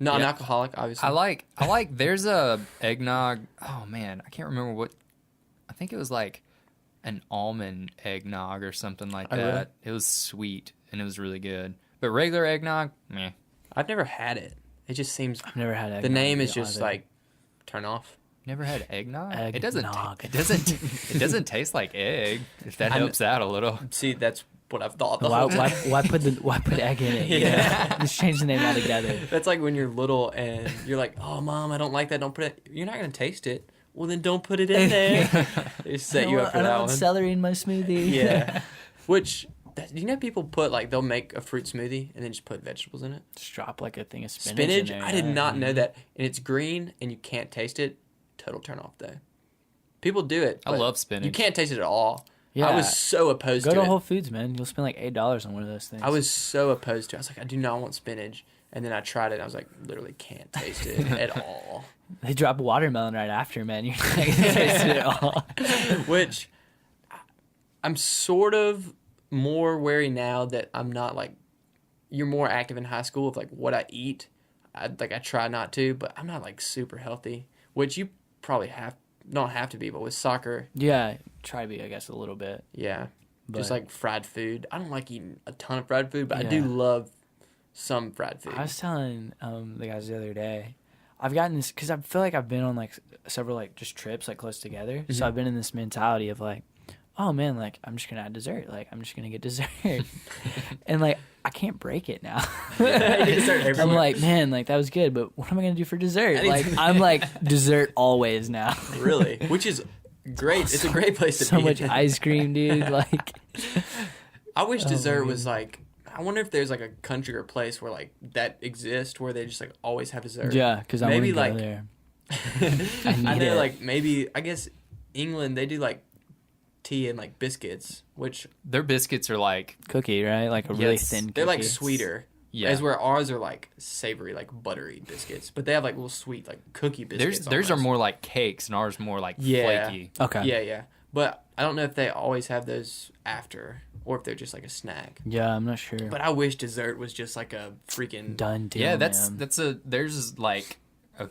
Not an alcoholic, obviously. I like. There's a eggnog. Oh man, I can't remember what. I think it was like an almond eggnog or something like that. Really? It was sweet and it was really good. But regular eggnog, meh. I've never had it. It just seems I've never had eggnog. the name is just either. like turn off. Never had eggnog. Eggnog. It doesn't taste like egg. If that helps out a little. See, that's what I've thought the whole time. Why put egg in it? Yeah. Just change the name altogether. That's like when you're little and you're like, "Oh, mom, I don't like that. Don't put it." You're not gonna taste it. Well, then don't put it in there. They set you up for I that don't one. want celery in my smoothie. Yeah. Which, you know, people put like they'll make a fruit smoothie and then just put vegetables in it. Just drop like a thing of spinach. Spinach. In there, I did yeah. not know that, and it's green and you can't taste it. Total turn off though. People do it. I but love spinach. You can't taste it at all. Yeah. I was so opposed Go to to it. Whole Foods, man. You'll spend like $8 on one of those things. I was so opposed to it. I was like, I do not want spinach. And then I tried it, and I was like, literally can't taste it at all. They drop watermelon right after, man. You're not gonna taste it at all. Which, I'm sort of more wary now that I'm not like, you're more active in high school of like what I eat. I try not to, but I'm not like super healthy, which you probably don't have to be, but with soccer, Yeah, try to be, I guess, a little bit. yeah. Just But- like fried food. I don't like eating a ton of fried food, but I Yeah. do love some fried food. I was telling the guys the other day, I've gotten this because I feel like I've been on like several like just trips like close together. Mm-hmm. So I've been in this mentality of like, oh man, like I'm just gonna add dessert. Like I'm just gonna get dessert, and like I can't break it now. Yeah, you start I'm everywhere. like, man, like that was good, but what am I gonna do for dessert? I need Like to- I'm like dessert always now. Really? Which is great. It's a great place to So be. much ice cream, dude. Like I wish dessert was like, I wonder if there's like a country or place where like that exists where they just like always have dessert. yeah, because I Maybe, wouldn't like- go there. I need know it. like maybe, I guess England, they do like tea and like biscuits, which Their biscuits are like Cookie, right? Like a really Yes. thin. Cookie. they're like sweeter. yeah. As where ours are like savory, like buttery biscuits. But they have like little sweet like cookie biscuits. Theirs are almost. more like cakes and ours more like Yeah. flaky. Okay. Yeah, yeah. But I don't know if they always have those after. or if they're just like a snack. Yeah, I'm not sure. But I wish dessert was just like a freaking Done deal. Yeah, man. there's like a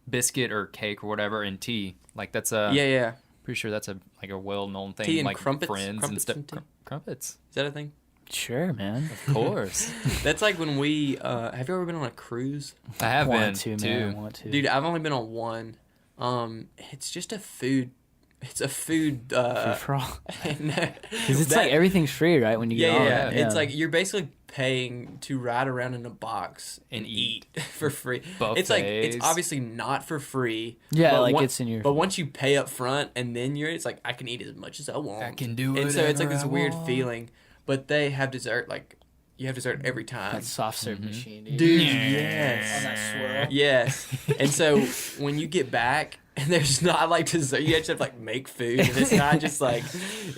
biscuit or cake or whatever in tea. Like that's a yeah. pretty sure that's a well-known thing. Tea and like crumpets? friends Crumpets and stuff. and tea? Crumpets, Is that a thing? Sure, man. of course. That's like when we have you ever been on a cruise? I have been Want to, too. man. Want to. Dude, I've only been on one. It's just a food. It's a food. Free for all. No. Because it's like everything's free, right? When you get on. Yeah. It's like you're basically paying to ride around in a box And eat. for free. It's like it's Buffets. obviously not for free. Yeah, but like it's in your. But once you pay up front and then it's like I can eat as much as I want. I can do And so it's like whatever this I weird want. feeling. But they have dessert like you have dessert every time. that soft serve machine, dude. Dude, On yes. that swirl. Yes. And so when you get back and there's not like dessert, you actually have to like make food. And it's not just like,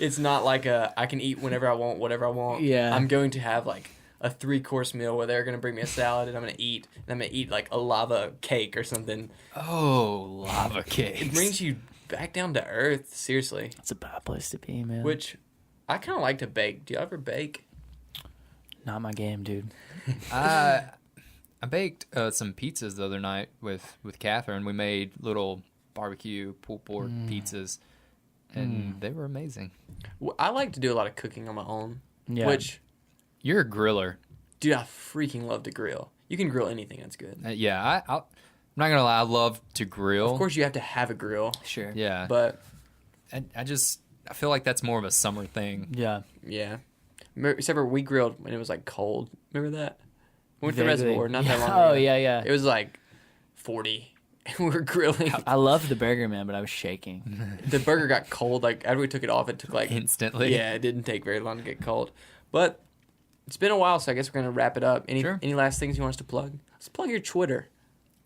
it's not like I can eat whenever I want, whatever I want. Yeah. I'm going to have like a 3-course meal where they're going to bring me a salad and I'm going to eat. And I'm going to eat like a lava cake or something. Oh, lava cakes. It brings you back down to earth, seriously. It's a bad place to be, man. Which I kind of like to bake. Do you ever bake? Not my game, dude. I baked some pizzas the other night with Catherine. We made little barbecue pulled pork pizzas, and they were amazing. I like to do a lot of cooking on my own. Yeah. Which, You're a griller. dude, I freaking love to grill. You can grill anything that's good. Yeah, I'm not gonna lie. I love to grill. Of course, you have to have a grill. Sure. Yeah, But I feel like that's more of a summer thing. Yeah. yeah, except for we grilled when it was like cold. Remember that? We went to the Vaguely. reservoir not that Yeah. long ago. Oh, yeah. It was like 40, and we were grilling. I love the burger, man, but I was shaking. The burger got cold. Like after we took it off, it took like Instantly. Yeah, it didn't take very long to get cold. But it's been a while, so I guess we're gonna wrap it up. Sure. Any last things you want us to plug? Let's plug your Twitter.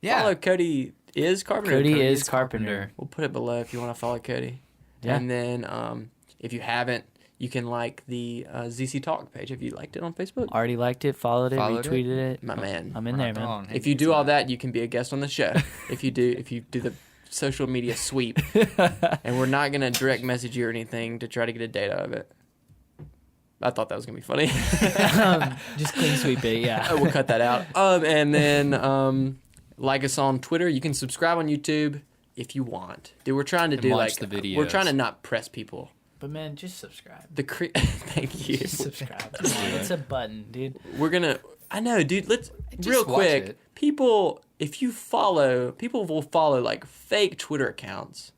Yeah. Follow Cody is Carpenter. Cody is Carpenter. We'll put it below if you want to follow Cody. Yeah. And then if you haven't, you can like the ZCtalk page if you liked it on Facebook. Already liked it, followed it, Followed it. retweeted it. My man. I'm in there, Right man. on. If you do all that, you can be a guest on the show. if you do the social media sweep. And we're not gonna direct message you or anything to try to get a date out of it. I thought that was gonna be funny. Just clean sweep it, yeah. We'll cut that out. And then like us on Twitter. You can subscribe on YouTube if you want. Dude, we're trying to And do watch like the we're videos. trying to not press people. But man, just subscribe. Thank you. Just subscribe. Come on, it's a button, dude. We're gonna. I know, dude. Let's Just real watch quick. it. People, if you follow, people will follow like fake Twitter accounts,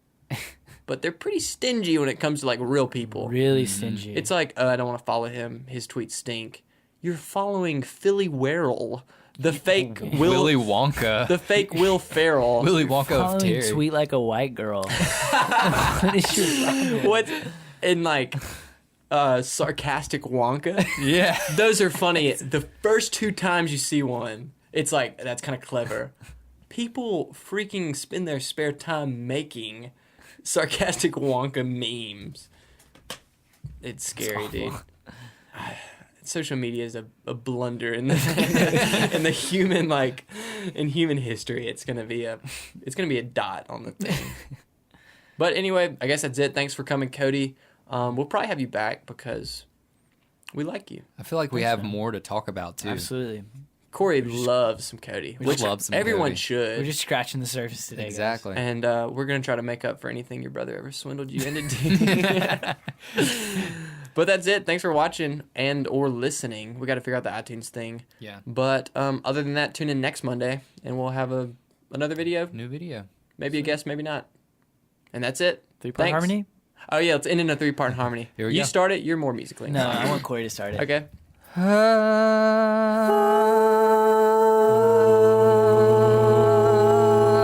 but they're pretty stingy when it comes to like real people. Really stingy. It's like, oh, I don't want to follow him. His tweets stink. You're following Philly Werrell, the fake Willy Wonka. the fake Will Ferrell. Willy Wonka of following Terry. tweet like a white girl. What is your problem? What in like sarcastic Wonka? Yeah. Those are funny. The first 2 times you see one, it's like that's kind of clever. People freaking spend their spare time making sarcastic Wonka memes. It's scary, dude. Social media is a blunder in the in the human in human history. It's gonna be a dot on the thing. But anyway, I guess that's it. Thanks for coming, Cody. We'll probably have you back because we like you. I feel like we have more to talk about too. Absolutely. Corey loves some Cody, We which love some everyone Cody. should. We're just scratching the surface today. guys. Exactly. And we're gonna try to make up for anything your brother ever swindled you into. But that's it. Thanks for watching and or listening. We got to figure out the iTunes thing. Yeah. But other than that, tune in next Monday and we'll have another video. New video. Maybe a guest, maybe not. And that's it. 3-part Thanks. harmony? Oh yeah, let's end in a 3-part harmony. Here we You go. start it. You're more musically No, inclined. I want Corey to start it. Okay. Ah.